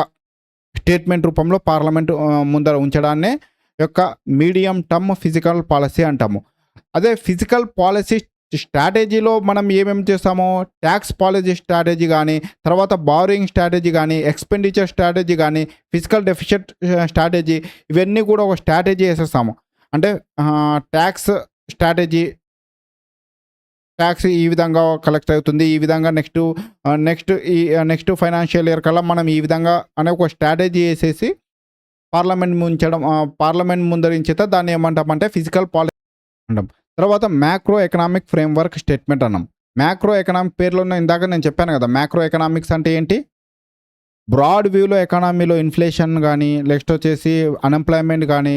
స్టేట్మెంట్ రూపంలో పార్లమెంట్ ముందర ఉంచడాన్నే యొక్క మీడియం టర్మ్ ఫిజికల్ పాలసీ అంటాము. అదే ఫిజికల్ పాలసీ స్ట్రాటజీలో మనం ఏమేమి చేస్తామో ట్యాక్స్ పాలసీ స్ట్రాటజీ గానీ, తర్వాత బారోయింగ్ స్ట్రాటజీ గానీ, ఎక్స్‌పెండిచర్ స్ట్రాటజీ గానీ, ఫిజికల్ డెఫిసిట్ స్ట్రాటజీ ఇవన్నీ కూడా ఒక స్ట్రాటజీ ఏసేస్తాము. అంటే ట్యాక్స్ స్ట్రాటజీ ట్యాక్స్ ఈ విధంగా కలెక్ట్ అవుతుంది. ఈ విధంగా నెక్స్ట్ ఫైనాన్షియల్ ఇయర్ కల్లా మనం ఈ విధంగా అనే ఒక స్ట్రాటజీ ఏసేసి పార్లమెంట్ ముందరించితే దాన్ని ఏమంటామంటే ఫిజికల్ పాలసీ అంటాం. తర్వాత మ్యాక్రో ఎకనామిక్ ఫ్రేమ్‌వర్క్ స్టేట్మెంట్ అన్నాం. మ్యాక్రో ఎకనామిక్ పేరులోనే ఇందాక నేను చెప్పాను కదా! మ్యాక్రో ఎకనామిక్స్ అంటే ఏంటి? బ్రాడ్ వ్యూలో ఎకానమీలో ఇన్‌ఫ్లేషన్ గానీ, నెక్స్ట్ వచ్చేసి అన్‌ఎంప్లాయ్‌మెంట్ గానీ,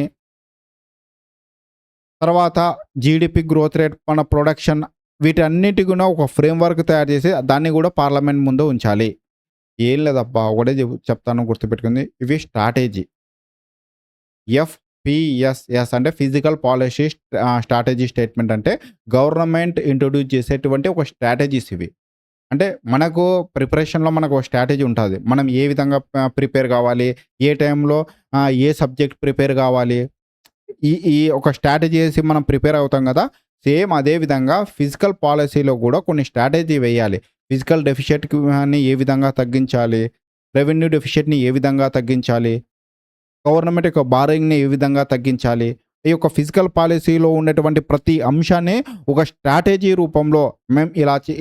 తర్వాత జీడీపీ గ్రోత్ రేట్, మన ప్రొడక్షన్ వీటన్నిటి కూడా ఒక ఫ్రేమ్‌వర్క్ తయారు చేసి దాన్ని కూడా పార్లమెంట్ ముందు ఉంచాలి. ఏం లేదబ్బా! ఒకటే చెప్తాను గుర్తుపెట్టుకుంది. ఇవి స్ట్రాటజీ. ఎఫ్‌పిఎస్‌ఎస్ అంటే ఫిజికల్ పాలసీ స్ట్రాటజీ స్టేట్మెంట్ అంటే గవర్నమెంట్ ఇంట్రొడ్యూస్ చేసేటువంటి ఒక స్ట్రాటజీస్ ఇవి. అంటే మనకు ప్రిపరేషన్‌లో మనకు ఒక స్ట్రాటజీ ఉంటది. మనం ఏ విధంగా ప్రిపేర్ కావాలి? ఏ టైంలో ఏ సబ్జెక్ట్ ప్రిపేర్ కావాలి? ఈ ఈ ఒక స్ట్రాటజీ ఏసి మనం ప్రిపేర్ అవుతాం గదా! సేమ్ అదే విధంగా ఫిజికల్ పాలసీలో గూడా కొన్ని స్ట్రాటజీ వేయాలి. ఫిజికల్ డెఫిషియట్‌ని ఏ విధంగా తగ్గించాలి? రెవెన్యూ డెఫిషియట్‌ని ఏ విధంగా తగ్గించాలి? గవర్నమెంట్ యొక్క బారోయింగ్‌ని ఏ విధంగా తగ్గించాలి? ఈ యొక్క ఫిజికల్ పాలసీలో ఉన్నటువంటి ప్రతి అంశాన్ని ఒక స్ట్రాటజీ రూపంలో మేము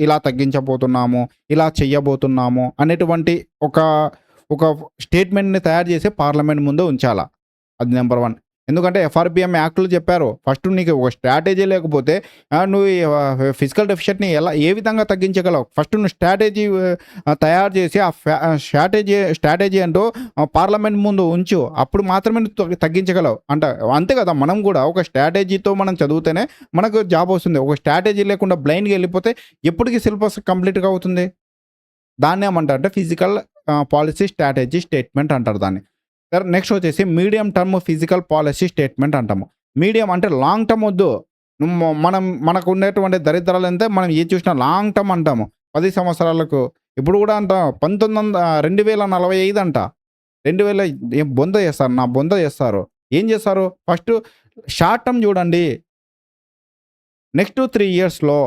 ఇలా తగ్గించబోతున్నాము, ఇలా చెయ్యబోతున్నాము అనేటువంటి ఒక ఒక స్టేట్మెంట్‌ని తయారు చేసి పార్లమెంట్ ముందు ఉంచాల. అది నంబర్ 1. ఎందుకంటే ఎఫ్ఆర్‌బిఎం యాక్ట్‌లో చెప్పారు. ఫస్ట్ నీకు ఒక స్ట్రాటజీ లేకపోతే నువ్వు ఫిజికల్ డెఫిషియట్‌ని ఏ విధంగా తగ్గించగలవు? ఫస్ట్ నువ్వు స్ట్రాటజీ తయారు చేసి స్ట్రాటజీ ఏంటో పార్లమెంట్ ముందు ఉంచు. అప్పుడు మాత్రమే నువ్వు తగ్గించగలవు. అంతే కదా! మనం కూడా ఒక స్ట్రాటజీతో మనం చదివితేనే మనకు జాబ్ వస్తుంది. ఒక స్ట్రాటజీ లేకుండా బ్లైండ్‌గా ఎళ్ళిపోతే ఎప్పటికి సిలబస్ కంప్లీట్‌గా అవుతుంది? దాన్నేమంటారంటే ఫిజికల్ పాలసీ స్ట్రాటజీ స్టేట్మెంట్ అంటారు దాన్ని. నెక్స్ట్ వచ్చేసి medium term physical policy statement అంటాము. మీడియం అంటే లాంగ్ టర్మ్ వద్దు. మనకు ఉండేటువంటి దరిద్రాలు ఎంత మనం ఏది చూసినా లాంగ్ టర్మ్ అంటాము. 10 సంవత్సరాలకు ఇప్పుడు కూడా అంట 2045 అంట. 2000 ఏం బొంద చేస్తారు. నా బొంద చేస్తారు. ఏం చేస్తారు? ఫస్ట్ షార్ట్ టర్మ్ చూడండి. నెక్స్ట్ 3 ఇయర్స్‌లో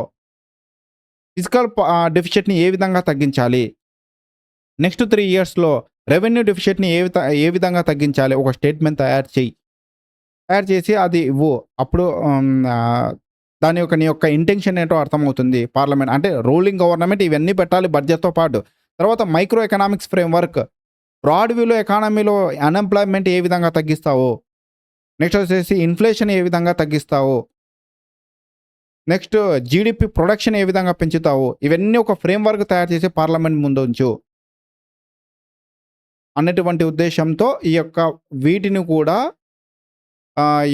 ఫిజికల్ డెఫిషియట్‌ని ఏ విధంగా తగ్గించాలి? నెక్స్ట్ 3 ఇయర్స్‌లో రెవెన్యూ డెఫిషియట్‌ని ఏ విధంగా తగ్గించాలి? ఒక స్టేట్మెంట్ తయారు చెయ్యి. తయారు చేసి అది ఇవ్వు. అప్పుడు నీ యొక్క ఇంటెన్షన్ ఏంటో అర్థమవుతుంది. పార్లమెంట్ అంటే రూలింగ్ గవర్నమెంట్ ఇవన్నీ పెట్టాలి బడ్జెట్‌తో పాటు. తర్వాత మైక్రో ఎకనామిక్స్ ఫ్రేమ్‌వర్క్. బ్రాడ్ వ్యూలో ఎకానమీలో అన్‌ఎంప్లాయ్‌మెంట్ ఏ విధంగా తగ్గిస్తావు? నెక్స్ట్ వచ్చేసి ఇన్‌ఫ్లేషన్ ఏ విధంగా తగ్గిస్తావు? నెక్స్ట్ జీడీపీ ప్రొడక్షన్ ఏ విధంగా పెంచుతావు? ఇవన్నీ ఒక ఫ్రేమ్‌వర్క్ తయారు చేసి పార్లమెంట్ ముందుంచు. అన్నటువంటి ఉద్దేశ్యంతో ఈ యొక్క వీటిని కూడా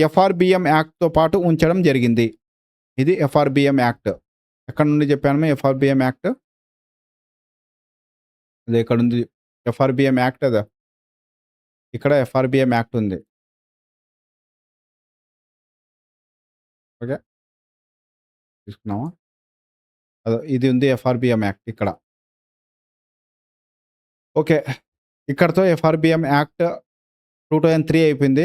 ఎఫ్ఆర్‌బిఎం యాక్ట్‌తో పాటు ఉంచడం జరిగింది. ఇది ఎఫ్ఆర్‌బిఎం యాక్ట్. ఎక్కడి నుండి చెప్పాను ఎఫ్ఆర్‌బిఎం యాక్ట్? అది ఎక్కడుంది? ఎఫ్ఆర్‌బిఎం యాక్ట్ అదా? ఇక్కడ ఎఫ్ఆర్‌బిఎం యాక్ట్ ఉంది. ఓకే. తీసుకున్నామా? ఇది ఉంది ఎఫ్ఆర్‌బిఎం యాక్ట్ ఇక్కడ. ఓకే. ఇక్కడితో ఎఫ్ఆర్‌బిఎం యాక్ట్ 2003 అయిపోయింది.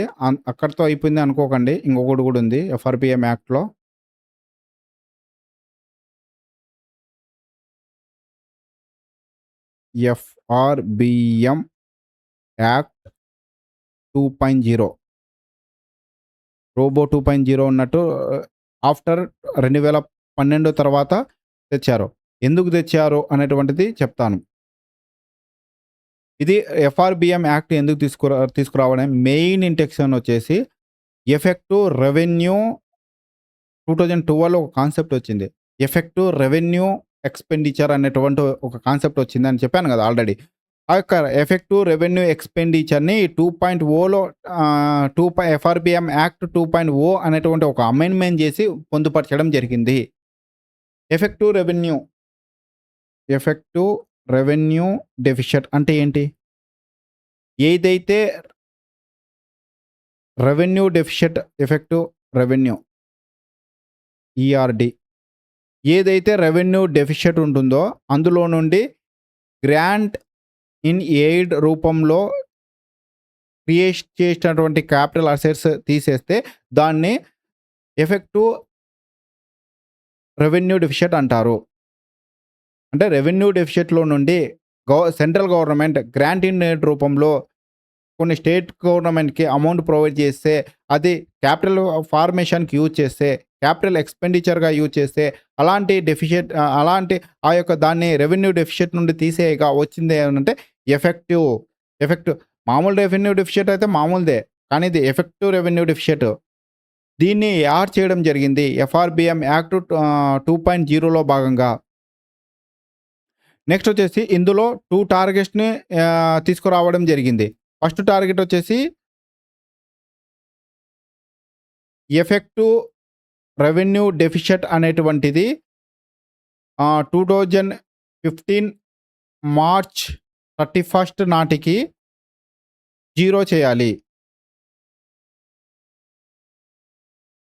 అక్కడితో అయిపోయింది అనుకోకండి. ఇంకొకటి కూడా ఉంది ఎఫ్ఆర్‌బిఎం యాక్ట్‌లో. ఎఫ్ఆర్‌బిఎం యాక్ట్ 2.0 రోబో 2.0 ఉన్నట్టు ఆఫ్టర్ 2012 తర్వాత తెచ్చారు. ఎందుకు తెచ్చారు అనేటువంటిది చెప్తాను. ఇది ఎఫ్ఆర్‌బిఎం యాక్ట్ ఎందుకు తీసుకురావడం మెయిన్ ఇంటెన్షన్ వచ్చేసి ఎఫెక్టివ్ రెవెన్యూ 2012లో ఒక కాన్సెప్ట్ వచ్చింది. ఎఫెక్టివ్ రెవెన్యూ ఎక్స్‌పెండిచర్ అనేటువంటి ఒక కాన్సెప్ట్ వచ్చిందని చెప్పాను కదా ఆల్రెడీ. ఆ యొక్క ఎఫెక్టివ్ రెవెన్యూ ఎక్స్‌పెండిచర్‌ని 2.0లో ఎఫ్ఆర్‌బిఎం యాక్ట్ 2.0 అనేటువంటి ఒక అమెండ్‌మెంట్ చేసి పొందుపరచడం జరిగింది. ఎఫెక్టివ్ రెవెన్యూ డెఫిషియట్ అంటే ఏంటి? ఏదైతే revenue deficit effective revenue ERD ఏదైతే రెవెన్యూ డెఫిషియట్ ఉంటుందో అందులో నుండి గ్రాంట్ ఇన్ ఎయిడ్ రూపంలో క్రియేట్ చేసినటువంటి క్యాపిటల్ అసెట్స్ తీసేస్తే దాన్ని ఎఫెక్టివ్ రెవెన్యూ డెఫిసిట్ అంటారు. అంటే రెవెన్యూ డెఫిసిట్‌లో నుండి central government grant in aid రూపంలో కొన్ని స్టేట్ గవర్నమెంట్‌కి అమౌంట్ ప్రొవైడ్ చేస్తే, అది క్యాపిటల్ ఫార్మేషన్‌కి యూజ్ చేస్తే, క్యాపిటల్ ఎక్స్‌పెండిచర్‌గా యూజ్ చేస్తే, అలాంటి డెఫిసిట్ అలాంటి ఆ యొక్క దాన్ని రెవెన్యూ డెఫిసిట్ నుండి తీసేయగా వచ్చింది ఏమనంటే ఎఫెక్టివ్. ఎఫెక్టివ్ మామూలు రెవెన్యూ డెఫిసిట్ అయితే మామూలుదే. కానీ ఇది ఎఫెక్టివ్ రెవెన్యూ డెఫిసిట్. దీన్ని యాడ్ చేయడం జరిగింది. ఎఫ్ఆర్‌బిఎం యాక్ట్ 2.0లో భాగంగా. నెక్స్ట్ వచ్చేసి ఇందులో 2 టార్గెట్స్‌ని తీసుకురావడం జరిగింది. ఫస్ట్ టార్గెట్ వచ్చేసి ఎఫెక్టివ్ రెవెన్యూ డెఫిసిట్ అనేటువంటిది 2015 మార్చ్ 31 నాటికి 0 చేయాలి.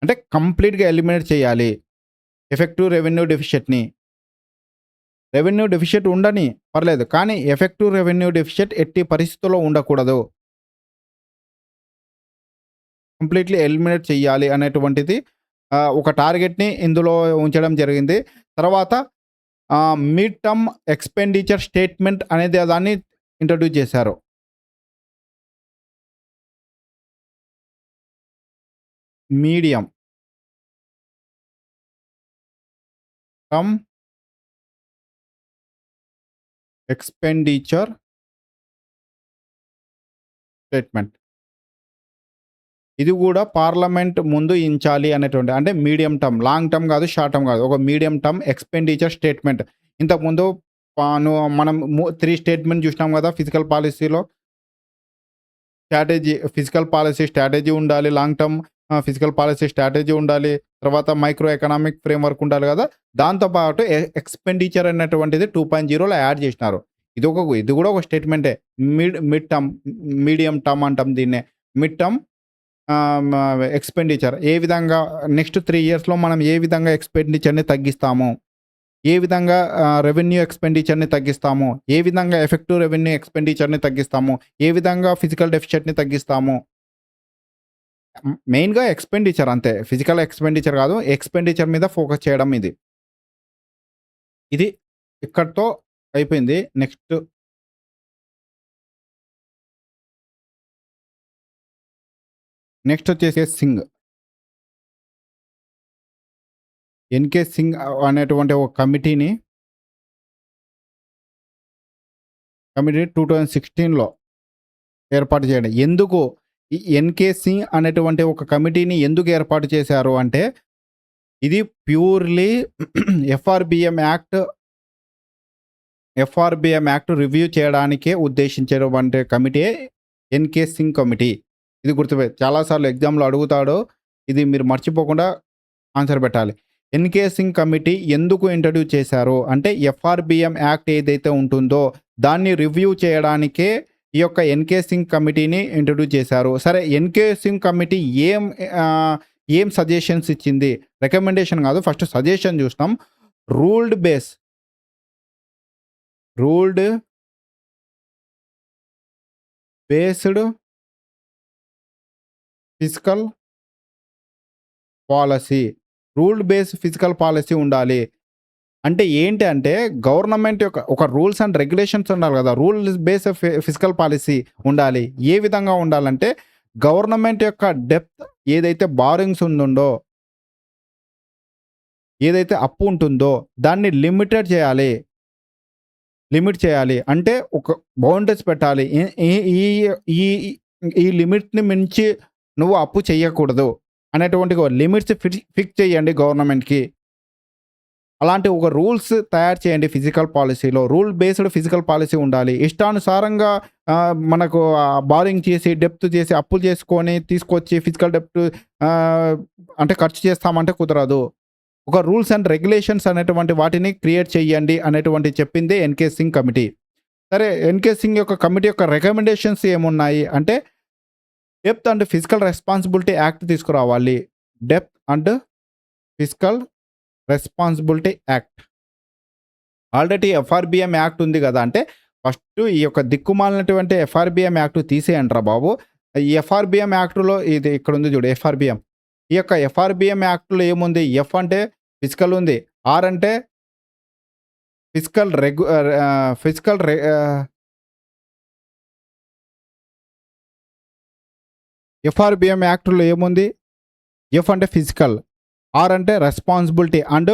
అంటే కంప్లీట్‌గా ఎలిమినేట్ చేయాలి. ఎఫెక్టివ్ రెవెన్యూ డెఫిసిట్‌ని. రెవెన్యూ డెఫిసిట్ ఉండని పర్లేదు. కానీ ఎఫెక్టివ్ రెవెన్యూ డెఫిసిట్ ఎట్టి పరిస్థితుల్లో ఉండకూడదు. కంప్లీట్‌లీ ఎలిమినేట్ చేయాలి అనేటువంటిది ఒక టార్గెట్‌ని ఇందులో ఉంచడం జరిగింది. తర్వాత మిడ్ టర్మ్ ఎక్స్‌పెండిచర్ స్టేట్మెంట్ అనేది దాన్ని ఇంట్రొడ్యూస్ చేశారు. Medium term expenditure statement. ఇది కూడా పార్లమెంట్ ముందు ఇంచాలి అనేటువంటి అంటే మీడియం టర్మ్, లాంగ్ టర్మ్ కాదు, షార్ట్ టర్మ్ కాదు. ఒక మీడియం టర్మ్ ఎక్స్‌పెండిచర్ స్టేట్మెంట్. ఇంతకుముందు మనం 3 స్టేట్మెంట్ చూసినాం కదా ఫిజికల్ పాలిసీలో. ఫిజికల్ పాలిసీ స్ట్రాటజీ ఉండాలి. Long term physical policy strategy ఉండాలి. తర్వాత మైక్రో ఎకనామిక్ ఫ్రేమ్‌వర్క్ ఉండాలి కదా! దాంతో పాటు ఎక్స్‌పెండిచర్ అనేటువంటిది 2.0లో యాడ్ చేసినారు. ఇది కూడా ఒక స్టేట్మెంటే. మిడ్ టర్మ్, మీడియం టర్మ్ అంటాం దీన్నే. మిడ్ టర్మ్ ఎక్స్‌పెండిచర్ ఏ విధంగా నెక్స్ట్ 3 ఇయర్స్‌లో మనం ఏ విధంగా ఎక్స్‌పెండిచర్‌ని తగ్గిస్తాము? ఏ విధంగా రెవెన్యూ ఎక్స్‌పెండిచర్‌ని తగ్గిస్తాము? ఏ విధంగా ఎఫెక్టివ్ రెవెన్యూ ఎక్స్‌పెండిచర్‌ని తగ్గిస్తాము? ఏ విధంగా ఫిజికల్ డెఫిసిట్‌ని తగ్గిస్తాము? మెయిన్‌గా ఎక్స్‌పెండిచర్ అంతే. ఫిజికల్ ఎక్స్‌పెండిచర్ కాదు. ఎక్స్‌పెండిచర్ మీద ఫోకస్ చేయడం ఇది. ఇది ఇక్కడితో అయిపోయింది. నెక్స్ట్ వచ్చేసి సింగ్. ఎన్‌కే సింగ్ అనేటువంటి ఒక కమిటీ 2016లో ఏర్పాటు చేయండి. ఎందుకు ఈ ఎన్‌కే సింగ్ అనేటువంటి ఒక కమిటీని ఎందుకు ఏర్పాటు చేశారు అంటే, ఇది ప్యూర్‌లీ ఎఫ్ఆర్‌బిఎం యాక్ట్ రివ్యూ చేయడానికే ఉద్దేశించినటువంటి కమిటీయే ఎన్‌కే సింగ్ కమిటీ. ఇది చాలా సార్లు ఎగ్జామ్‌లో అడుగుతాడు. ఇది మీరు మర్చిపోకుండా ఆన్సర్ పెట్టాలి. ఎన్‌కే సింగ్ కమిటీ ఎందుకు ఇంట్రొడ్యూస్ చేశారు అంటే, ఎఫ్ఆర్‌బిఎం యాక్ట్ ఏదైతే ఉంటుందో దాన్ని రివ్యూ చేయడానికే ఈ యొక్క ఎన్‌కే సింగ్ కమిటీని ఇంట్రొడ్యూస్ చేశారు. సరే, ఎన్‌కే సింగ్ కమిటీ ఏం సజెషన్స్ ఇచ్చింది? రికమెండేషన్ కాదు, ఫస్ట్ సజెషన్ చూస్తాం. Ruled based fiscal policy. Ruled based physical policy ఉండాలి. అంటే ఏంటి అంటే, గవర్నమెంట్ యొక్క ఒక రూల్స్ అండ్ రెగ్యులేషన్స్ ఉండాలి కదా! రూల్స్ బేస్డ్ ఫిజికల్ పాలసీ ఉండాలి. ఏ విధంగా ఉండాలంటే, గవర్నమెంట్ యొక్క డెప్త్ ఏదైతే బారోయింగ్స్ ఏదైతే అప్పు ఉంటుందో దాన్ని లిమిట్ చేయాలి. అంటే ఒక బౌండరీస్ పెట్టాలి. ఈ ఈ ఈ ఈ లిమిట్‌ని మించి నువ్వు అప్పు చేయకూడదు అనేటువంటి లిమిట్స్ ఫిక్స్ చేయండి గవర్నమెంట్‌కి. అలాంటి ఒక రూల్స్ తయారు చేయండి ఫిజికల్ పాలసీలో. రూల్ బేస్డ్ ఫిజికల్ పాలసీ ఉండాలి. ఇష్టానుసారంగా మనకు బారోయింగ్ చేసి, డెప్త్ చేసి, అప్పులు చేసుకొని తీసుకొచ్చి ఫిజికల్ డెప్త్ అంటే ఖర్చు చేస్తామంటే కుదరదు. ఒక రూల్స్ అండ్ రెగ్యులేషన్స్ అనేటువంటి వాటిని క్రియేట్ చేయండి అనేటువంటి చెప్పింది ఎన్‌కే సింగ్ కమిటీ. సరే, ఎన్‌కే సింగ్ యొక్క కమిటీ యొక్క రికమెండేషన్స్ ఏమున్నాయి అంటే, depth and physical responsibility act తీసుకురావాలి. Depth and physical responsibility act. Already FRBM act ఉంది కదా! అంటే ఫస్ట్ ఈ యొక్క దిక్కుమాలినటువంటి ఎఫ్ఆర్‌బిఎం యాక్ట్ తీసేయండిరా బాబు. ఈ ఎఫ్ఆర్‌బిఎం యాక్ట్‌లో ఇది ఇక్కడుంది చూడు ఎఫ్ఆర్‌బిఎం. ఈ యొక్క ఎఫ్ఆర్‌బిఎం యాక్ట్‌లో ఏముంది? ఎఫ్ అంటే ఫిజికల్ ఉంది. ఆర్ అంటే ఫిజికల్ ఎఫ్ఆర్‌బిఎం యాక్ట్‌లో ఏముంది? ఎఫ్ అంటే ఫిజికల్. ఆర్ అంటే responsibility and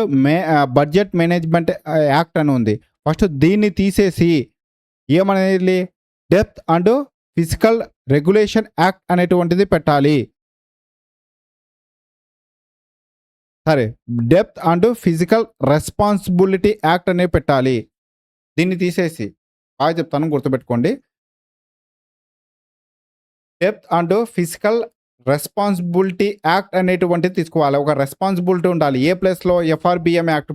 budget management act అని ఉంది. ఫస్ట్ దీన్ని తీసేసి ఏమనేది depth and physical regulation act అనేటువంటిది పెట్టాలి. సరే. Depth and physical responsibility act అనేది పెట్టాలి. దీన్ని తీసేసి చెప్తాను గుర్తుపెట్టుకోండి. Depth and physical responsibility act అనేటువంటిది తీసుకోవాలి. ఒక రెస్పాన్సిబిలిటీ ఉండాలి. ఏ ప్లేస్‌లో? ఎఫ్ఆర్‌బిఎం యాక్ట్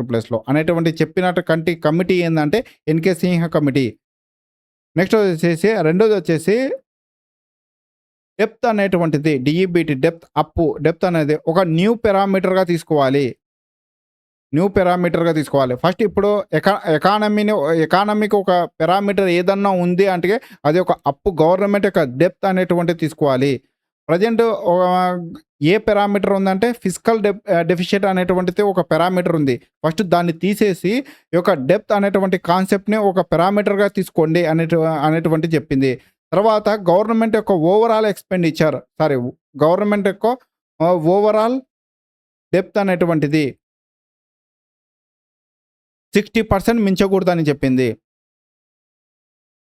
ప్లేస్‌లో అనేటువంటి చెప్పినట్టు కమిటీ ఏందంటే ఎన్‌కే సింహ కమిటీ. నెక్స్ట్ వచ్చేసి రెండోదొచ్చేసి డెప్త్ అనేటువంటిది డీఈబీటీ డెప్త్ అనేది ఒక న్యూ పారామీటర్‌గా తీసుకోవాలి. ఫస్ట్ ఇప్పుడు ఎకానమీకి ఒక పారామీటర్ ఏదన్నా ఉంది అంటే అది ఒక అప్పు గవర్నమెంట్ యొక్క డెప్త్ అనేటువంటిది తీసుకోవాలి. ప్రెజెంట్ ఏ పారామీటర్ ఉందంటే ఫిజికల్ డెఫిషిట్ అనేటువంటిది ఒక పారామీటర్ ఉంది. ఫస్ట్ దాన్ని తీసేసి ఈ యొక్క డెప్త్ అనేటువంటి కాన్సెప్ట్‌ని ఒక పారామీటర్‌గా తీసుకోండి అనేటువంటిది చెప్పింది. తర్వాత గవర్నమెంట్ యొక్క గవర్నమెంట్ యొక్క ఓవరాల్ డెప్త్ అనేటువంటిది 60% మించకూడదని చెప్పింది.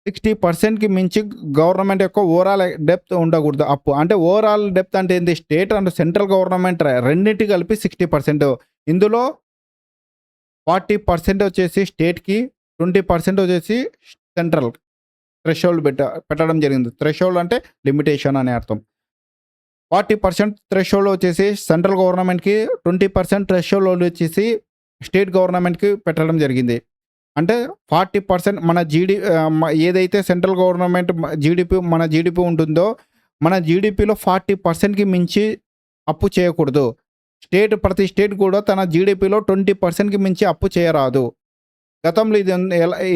60%కి మించి గవర్నమెంట్ యొక్క ఓవరాల్ డెప్త్ ఉండకూడదు అప్పు. అంటే ఓవరాల్ డెప్త్ అంటే ఏంది? స్టేట్ అండ్ సెంట్రల్ గవర్నమెంట్ రెండిటి కలిపి 60%. ఇందులో 40% వచ్చేసి స్టేట్‌కి, 20% వచ్చేసి సెంట్రల్ థ్రెషోల్డ్ పెట్టడం జరిగింది. థ్రెషోల్డ్ అంటే లిమిటేషన్ అని అర్థం. 40% థ్రెషోల్డ్ వచ్చేసి సెంట్రల్ గవర్నమెంట్‌కి, 20% థ్రెషోల్డ్ వచ్చేసి స్టేట్ గవర్నమెంట్‌కి పెట్టడం జరిగింది. అంటే 40% ఏదైతే సెంట్రల్ గవర్నమెంట్ జీడీపీ ఉంటుందో, మన జీడీపీలో 40%కి మించి అప్పు చేయకూడదు. ప్రతి స్టేట్ కూడా తన జీడీపీలో 20%కి మించి అప్పు చేయరాదు. గతంలో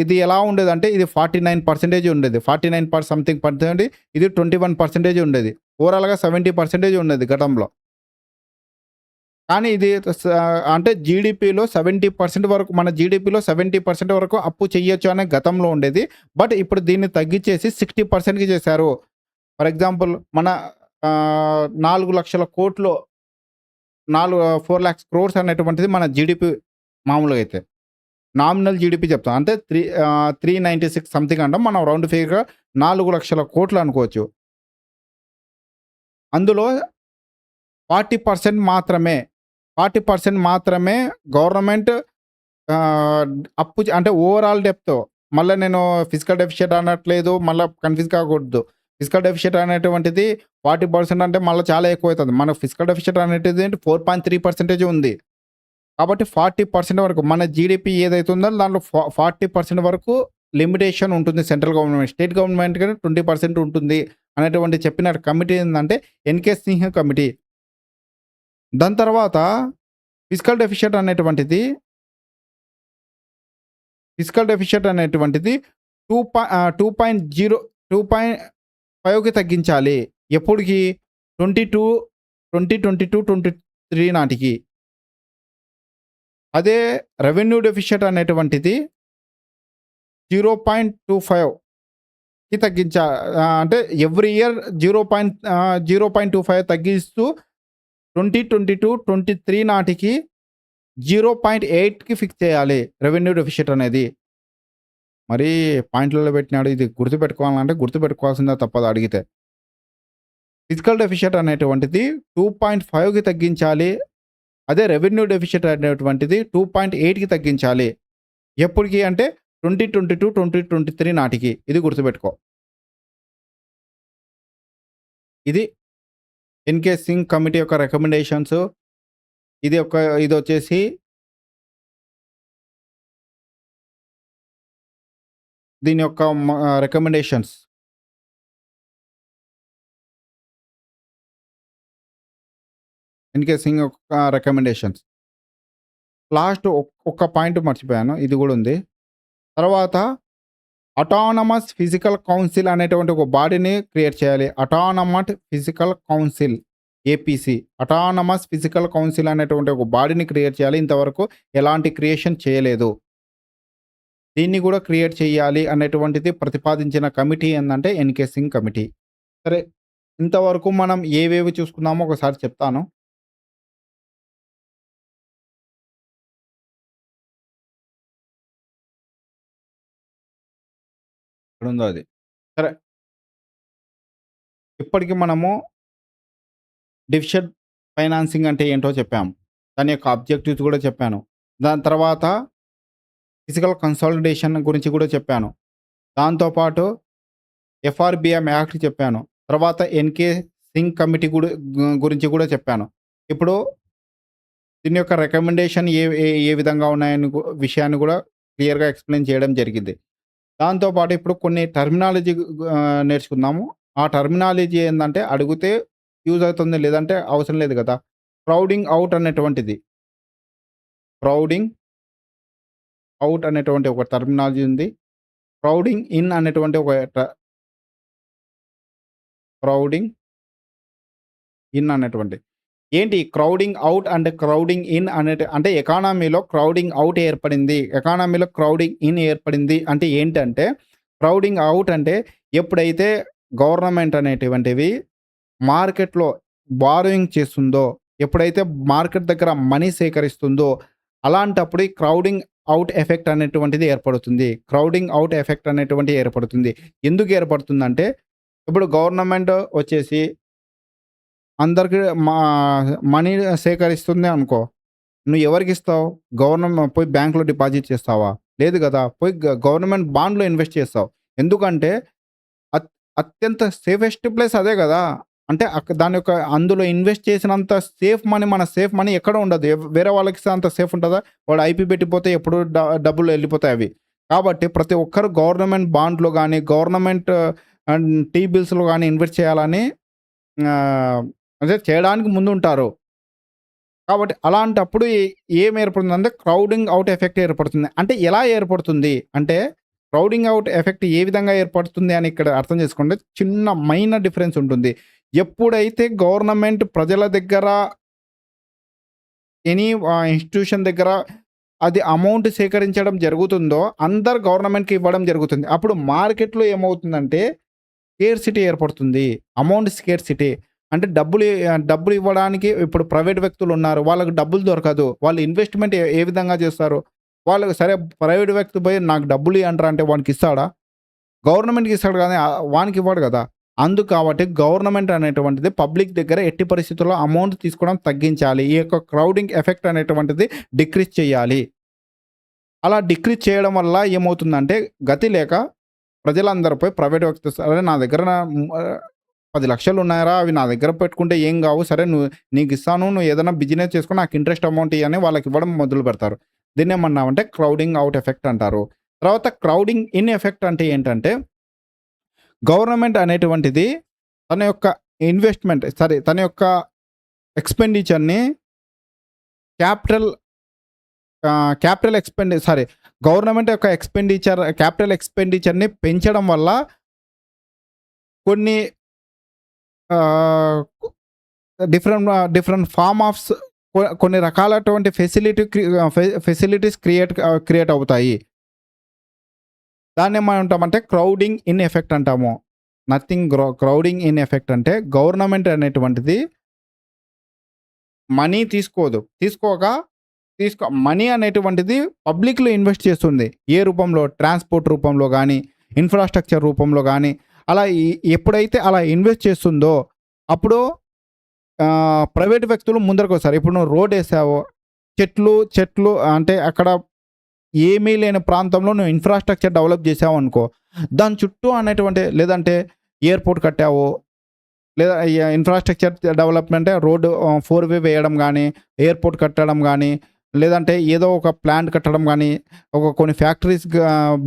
ఇది ఎలా ఉండేదంటే ఇది 49% ఉండేది. 49 సంథింగ్ పర్సెంట్, ఇది 21% ఉండేది. ఓవరాల్‌గా 70% ఉండేది గతంలో. కానీ ఇది అంటే జీడీపీలో 70% వరకు మన జీడీపీలో 70% వరకు అప్పు చేయొచ్చు అనే గతంలో ఉండేది. బట్ ఇప్పుడు దీన్ని తగ్గించేసి 60%కి చేశారు. ఫర్ ఎగ్జాంపుల్ మన 4,00,000 4,00,000 క్రోర్స్ అనేటువంటిది మన జీడీపీ మామూలుగా అయితే. నామినల్ జీడీపీ చెప్తాం. అంటే 396 సంథింగ్ అంటాం. మనం రౌండ్ ఫిగర్‌గా 4,00,000 అనుకోవచ్చు. అందులో 40% మాత్రమే గవర్నమెంట్ అంటే ఓవరాల్ డెప్త్. మళ్ళా నేను ఫిజికల్ డెఫిషిట్ అనట్లేదు. మళ్ళా కన్‌ఫ్యూజ్ కాకూడదు. ఫిజికల్ డెఫిషిట్ అనేటువంటిది 40% అంటే మళ్ళా చాలా ఎక్కువైతది. మన ఫిజికల్ డెఫిషిట్ అనేటిది 4.3% ఉంది. కాబట్టి 40% వరకు మన జీడీపీ ఏదైతే ఉందో దాంట్లో 40% వరకు లిమిటేషన్ ఉంటుంది సెంట్రల్ గవర్నమెంట్. స్టేట్ గవర్నమెంట్‌కి 20% ఉంటుంది అనేటువంటి చెప్పిన కమిటీ ఏందంటే ఎన్‌కే సింహ్ కమిటీ. దాని తర్వాత ఫిజికల్ డెఫిషిట్ అనేటువంటిది 2.5కి తగ్గించాలి. ఎప్పటికి? 2022, 23 అదే రెవెన్యూ డెఫిషిట్ అనేటువంటిది 0.25కి అంటే ఎవ్రీ ఇయర్ 0.25 తగ్గిస్తూ 2022, 23 నాటికి 0.8కి ఫిక్స్ చేయాలి రెవెన్యూ డెఫిషిట్ అనేది. మరి పాయింట్‌లలో పెట్టినాడు. ఇది గుర్తుపెట్టుకోవాలంటే గుర్తుపెట్టుకోవాల్సిందే తప్పదు అడిగితే. ఫిజికల్ డెఫిషిట్ అనేటువంటిది 2.5కి తగ్గించాలి. అదే రెవెన్యూ డెఫిషిట్ అనేటువంటిది 2.8కి తగ్గించాలి. ఎప్పటికి అంటే 2022, 2023 నాటికి. ఇది గుర్తుపెట్టుకో. ఇది ఎన్‌కే సింగ్ కమిటీ యొక్క రికమెండేషన్స్. ఇదొచ్చేసి దీని యొక్క రికమెండేషన్స్. ఎన్‌కే సింగ్ యొక్క రికమెండేషన్స్. లాస్ట్ ఒక్క పాయింట్ మర్చిపోయాను. ఇది గూడా ఉంది. తర్వాత అటానమస్ ఫిజికల్ కౌన్సిల్ అనేటువంటి ఒక బాడీని క్రియేట్ చేయాలి. Autonomous physical council APC. Autonomous physical council అనేటువంటి ఒక బాడీని క్రియేట్ చేయాలి. ఇంతవరకు ఎలాంటి క్రియేషన్ చేయలేదు. దీన్ని కూడా క్రియేట్ చేయాలి అనేటువంటిది ప్రతిపాదించిన కమిటీ ఏందంటే ఎన్‌కే సింగ్ కమిటీ. సరే, ఇంతవరకు మనం ఏవేవి చూసుకున్నామో ఒకసారి చెప్తాను. ఇక్కడుందో అది. సరే, ఇప్పటికి మనము డెఫిషిట్ ఫైనాన్సింగ్ అంటే ఏంటో చెప్పాము. దాని యొక్క ఆబ్జెక్టివ్స్ కూడా చెప్పాను. దాని తర్వాత ఫిజికల్ కన్సాలిడేషన్ గురించి కూడా చెప్పాను. దాంతో పాటు ఎఫ్ఆర్‌బిఎం యాక్ట్ చెప్పాను. తర్వాత ఎన్‌కే సింగ్ కమిటీ గురించి కూడా చెప్పాను. ఇప్పుడు దీని యొక్క రికమెండేషన్ ఏ ఏ ఏ విధంగా ఉన్నాయని విషయాన్ని కూడా క్లియర్‌గా ఎక్స్‌ప్లెయిన్ చేయడం జరిగింది. దాంతో పాటు ఇప్పుడు కొన్ని టర్మినాలజీ నేర్చుకుందాము. ఆ టర్మినాలజీ ఏందంటే అడిగితే యూజ్ అవుతుంది. లేదంటే అవసరం లేదు కదా! క్రౌడింగ్ ఔట్ అనేటువంటిది. క్రౌడింగ్ ఔట్ అనేటువంటి ఒక టర్మినాలజీ ఉంది. క్రౌడింగ్ ఇన్ అనేటువంటి ఒక క్రౌడింగ్ ఇన్ అనేటువంటి. ఏంటి crowding out and crowding in అంటే ఎకానమీలో క్రౌడింగ్ ఔట్ ఏర్పడింది. ఎకానమీలో క్రౌడింగ్ ఇన్ ఏర్పడింది అంటే ఏంటంటే, క్రౌడింగ్ ఔట్ అంటే ఎప్పుడైతే గవర్నమెంట్ అనేటువంటివి మార్కెట్‌లో బారోయింగ్ చేస్తుందో, ఎప్పుడైతే మార్కెట్ దగ్గర మనీ సేకరిస్తుందో, అలాంటప్పుడు ఈ క్రౌడింగ్ ఔట్ ఎఫెక్ట్ అనేటువంటిది ఏర్పడుతుంది. క్రౌడింగ్ ఔట్ ఎఫెక్ట్ అనేటువంటిది ఏర్పడుతుంది. ఎందుకు ఏర్పడుతుందంటే, ఇప్పుడు గవర్నమెంట్ వచ్చేసి అందరికి మా మనీ సేకరిస్తుంది అనుకో. నువ్వు ఎవరికిస్తావు? పోయి బ్యాంక్‌లో డిపాజిట్ చేస్తావా? లేదు గదా! పోయి గవర్నమెంట్ బాండ్‌లో ఇన్వెస్ట్ చేస్తావు. ఎందుకంటే అత్ అత్యంత సేఫెస్ట్ ప్లేస్ అదే గదా! అంటే దాని యొక్క అందులో ఇన్వెస్ట్ చేసినంత సేఫ్ మనీ ఎక్కడ ఉండదు. వేరే వాళ్ళకిస్తే అంత సేఫ్ ఉంటదా? వాడు ఐపీ పెట్టిపోతే ఎప్పుడు డబ్బులు ఎళ్ళిపోతాయి అవి. కాబట్టి ప్రతి ఒక్కరు గవర్నమెంట్ బాండ్‌లో గాని, గవర్నమెంట్ టీ బిల్స్‌లో గాని ఇన్వెస్ట్ చేయాలని ఆహ్, అదే చేయడానికి ముందుంటారు. కాబట్టి అలాంటప్పుడు ఏం ఏర్పడుతుందంటే క్రౌడింగ్ ఔట్ ఎఫెక్ట్ ఏర్పడుతుంది. అంటే ఎలా ఏర్పడుతుంది? అంటే క్రౌడింగ్ ఔట్ ఎఫెక్ట్ ఏ విధంగా ఏర్పడుతుంది అని ఇక్కడ అర్థం చేసుకోండి. చిన్న మైనర్ డిఫరెన్స్ ఉంటుంది. ఎప్పుడైతే గవర్నమెంట్ ప్రజల దగ్గర ఇన్‌స్టిట్యూషన్ దగ్గర అది అమౌంట్ సేకరించడం జరుగుతుందో అందరు గవర్నమెంట్‌కి ఇవ్వడం జరుగుతుంది. అప్పుడు మార్కెట్‌లో ఏమవుతుందంటే స్కేర్సిటీ ఏర్పడుతుంది. Amount scarcity. అంటే డబ్బులు ఇవ్వడానికి ఇప్పుడు ప్రైవేట్ వ్యక్తులున్నారు. వాళ్ళకి డబ్బులు దొరకదు. వాళ్ళు ఇన్వెస్ట్‌మెంట్ ఏ ఏ విధంగా చేస్తారు? వాళ్ళకి సరే ప్రైవేట్ వ్యక్తి పోయి నాకు డబ్బులు ఇయ్యండ్రా అంటే వానికిస్తాడా? గవర్నమెంట్‌కి ఇస్తాడు గానీ వానికి ఇవ్వడు గదా! కాబట్టి గవర్నమెంట్ అనేటువంటిది పబ్లిక్ దగ్గర ఎట్టి పరిస్థితుల్లో అమౌంట్ తీసుకోవడం తగ్గించాలి. ఈ యొక్క క్రౌడింగ్ ఎఫెక్ట్ అనేటువంటిది డిక్రీజ్ చేయాలి. అలా డిక్రీజ్ చేయడం వల్ల ఏమవుతుందంటే గతి లేక ప్రజలందరూ పోయి ప్రైవేట్ వ్యక్తి సరే నా దగ్గర 10,00,000 ఉన్నాయిరా అవి నా దగ్గర పెట్టుకుంటే ఏం గావు. సరే నీకిస్తాను. నువ్వు ఏదైనా బిజినెస్ చేసుకో నాకు ఇంట్రెస్ట్ అమౌంట్ ఇయ్యి అని వాళ్ళకివ్వడం మొదలుపెడతారు. దీన్నేమన్నామంటే క్రౌడింగ్ ఔట్ ఎఫెక్ట్ అంటారు. తర్వాత క్రౌడింగ్ ఇన్ ఎఫెక్ట్ అంటే ఏంటంటే గవర్నమెంట్ అనేటువంటిది తన యొక్క తన యొక్క ఎక్స్‌పెండిచర్‌ని క్యాపిటల్ క్యాపిటల్ సారీ గవర్నమెంట్ యొక్క క్యాపిటల్ ఎక్స్‌పెండిచర్‌ని పెంచడం వల్ల కొన్ని ఆహ్, డిఫరెంట్ ఫార్మ్ ఆఫ్స్ కొన్ని రకాలటువంటి ఫెసిలిటీస్ క్రియేట్ అవుతాయి. దాన్నేమంటామంటే క్రౌడింగ్ ఇన్ ఎఫెక్ట్ అంటాము. క్రౌడింగ్ ఇన్ ఎఫెక్ట్ అంటే గవర్నమెంట్ అనేటువంటిది మనీ మనీ అనేటువంటిది పబ్లిక్‌లో ఇన్వెస్ట్ చేస్తుంది. ఏ రూపంలో? ట్రాన్స్‌పోర్ట్ రూపంలో గాని, ఇన్‌ఫ్రాస్ట్రక్చర్ రూపంలో గాని, అలా ఎప్పుడైతే అలా ఇన్వెస్ట్ చేస్తుందో అప్పుడు ప్రైవేట్ వ్యక్తులు ముందరకొస్తారు. ఇప్పుడు నువ్వు రోడేసావు. చెట్లు అంటే అక్కడ ఏమీ లేని ప్రాంతంలో నువ్వు ఇన్‌ఫ్రాస్ట్రక్చర్ డెవలప్ చేసావనుకో, దాని చుట్టూ లేదంటే ఎయిర్‌పోర్ట్ కట్టావు. లేదా ఇన్‌ఫ్రాస్ట్రక్చర్ డెవలప్‌మెంటే రోడ్డు 4 వే వేయడం గానీ, ఎయిర్‌పోర్ట్ కట్టడం గానీ, లేదంటే ఏదో ఒక ప్లాంట్ కట్టడం గానీ, కొన్ని ఫ్యాక్టరీస్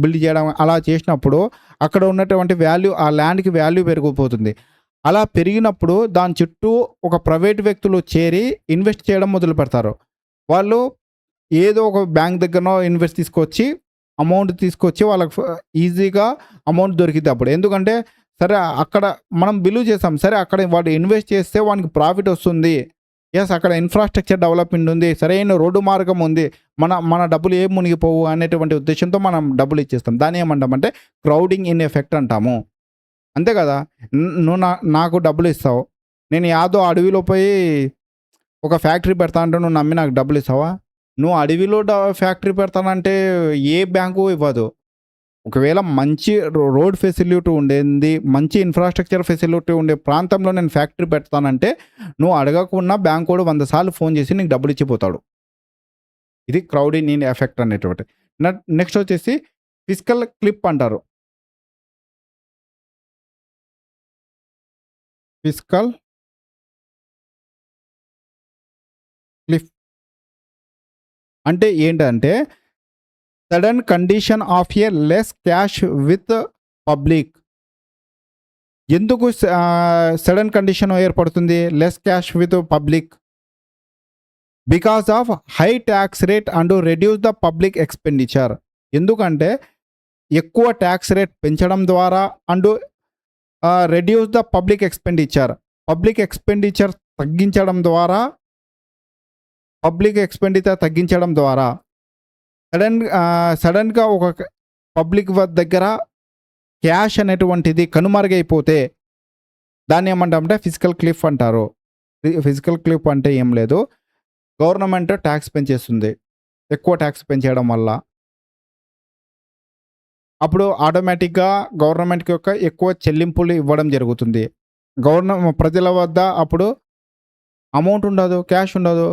బిల్డ్ చేయడం అలా చేసినప్పుడు అక్కడ ఉన్నటువంటి ఆ ల్యాండ్‌కి వాల్యూ పెరిగిపోతుంది. అలా పెరిగినప్పుడు దాని చుట్టూ ఒక ప్రైవేట్ వ్యక్తులు చేరి ఇన్వెస్ట్ చేయడం మొదలుపెడతారు. వాళ్ళు ఏదో ఒక బ్యాంక్ దగ్గరనో తీసుకొచ్చి అమౌంట్ తీసుకొచ్చి వాళ్ళకి ఈజీగా అమౌంట్ దొరికిద్ది అప్పుడు. ఎందుకంటే సరే అక్కడ మనం బిలీవ్ చేసాం. సరే అక్కడ వాడు ఇన్వెస్ట్ చేస్తే వానికి ప్రాఫిట్ వస్తుంది. యెస్, అక్కడ ఇన్‌ఫ్రాస్ట్రక్చర్ డెవలప్‌మెంట్ ఉంది. సరైన రోడ్డు మార్గం ఉంది. మన మన డబ్బులు ఏం మునిగిపోవు అనేటువంటి ఉద్దేశ్యంతో మనం డబ్బులు ఇచ్చేస్తాం. దాన్ని ఏమంటామంటే క్రౌడింగ్ ఇన్ ఎఫెక్ట్ అంటాము. అంతే కదా! నువ్వు నాకు డబ్బులు ఇస్తావు. నేను యాదో అడవిలో పోయి ఒక ఫ్యాక్టరీ పెడతా అంటే నువ్వు నమ్మి నాకు డబ్బులు ఇస్తావా? నువ్వు అడవిలో ఫ్యాక్టరీ పెడతానంటే ఏ బ్యాంకు ఇవ్వదు. ఒకవేళ మంచి రోడ్ ఫెసిలిటీ ఉండేది, మంచి ఇన్‌ఫ్రాస్ట్రక్చర్ ఫెసిలిటీ ఉండే ప్రాంతంలో నేను ఫ్యాక్టరీ పెడతానంటే, నువ్వు అడగకున్నా బ్యాంకోడు 100 సార్లు ఫోన్ చేసి నీకు డబ్బులు ఇచ్చిపోతాడు. ఇది క్రౌడింగ్ ఇన్ ఎఫెక్ట్ అనేటువంటిది. నెక్స్ట్ వచ్చేసి ఫిస్కల్ క్లిఫ్ అంటారు. ఫిస్కల్ క్లిఫ్ అంటే ఏంటంటే sudden condition of a less cash with public. ఎందుకు సడన్ కండిషన్ ఏర్పడుతుంది less cash with public? Because of high tax rate and reduce the public expenditure. ఎందుకంటే ఎక్కువ tax rate పెంచడం ద్వారా and reduce the public expenditure. Public expenditure తగ్గించడం ద్వారా సడన్గా ఒక పబ్లిక్ దగ్గర క్యాష్ అనేటువంటిది కనుమరుగైపోతే దాన్ని ఏమంటామంటే ఫిస్కల్ క్లిఫ్ అంటారు. ఫిస్కల్ క్లిఫ్ అంటే ఏం లేదు, గవర్నమెంట్ ట్యాక్స్ పెంచేస్తుంది. ఎక్కువ ట్యాక్స్ పెంచేయడం వల్ల అప్పుడు ఆటోమేటిక్గా గవర్నమెంట్కి యొక్క ఎక్కువ చెల్లింపులు ఇవ్వడం జరుగుతుంది. ప్రజల వద్ద అప్పుడు అమౌంట్ ఉండదు, క్యాష్ ఉండదు.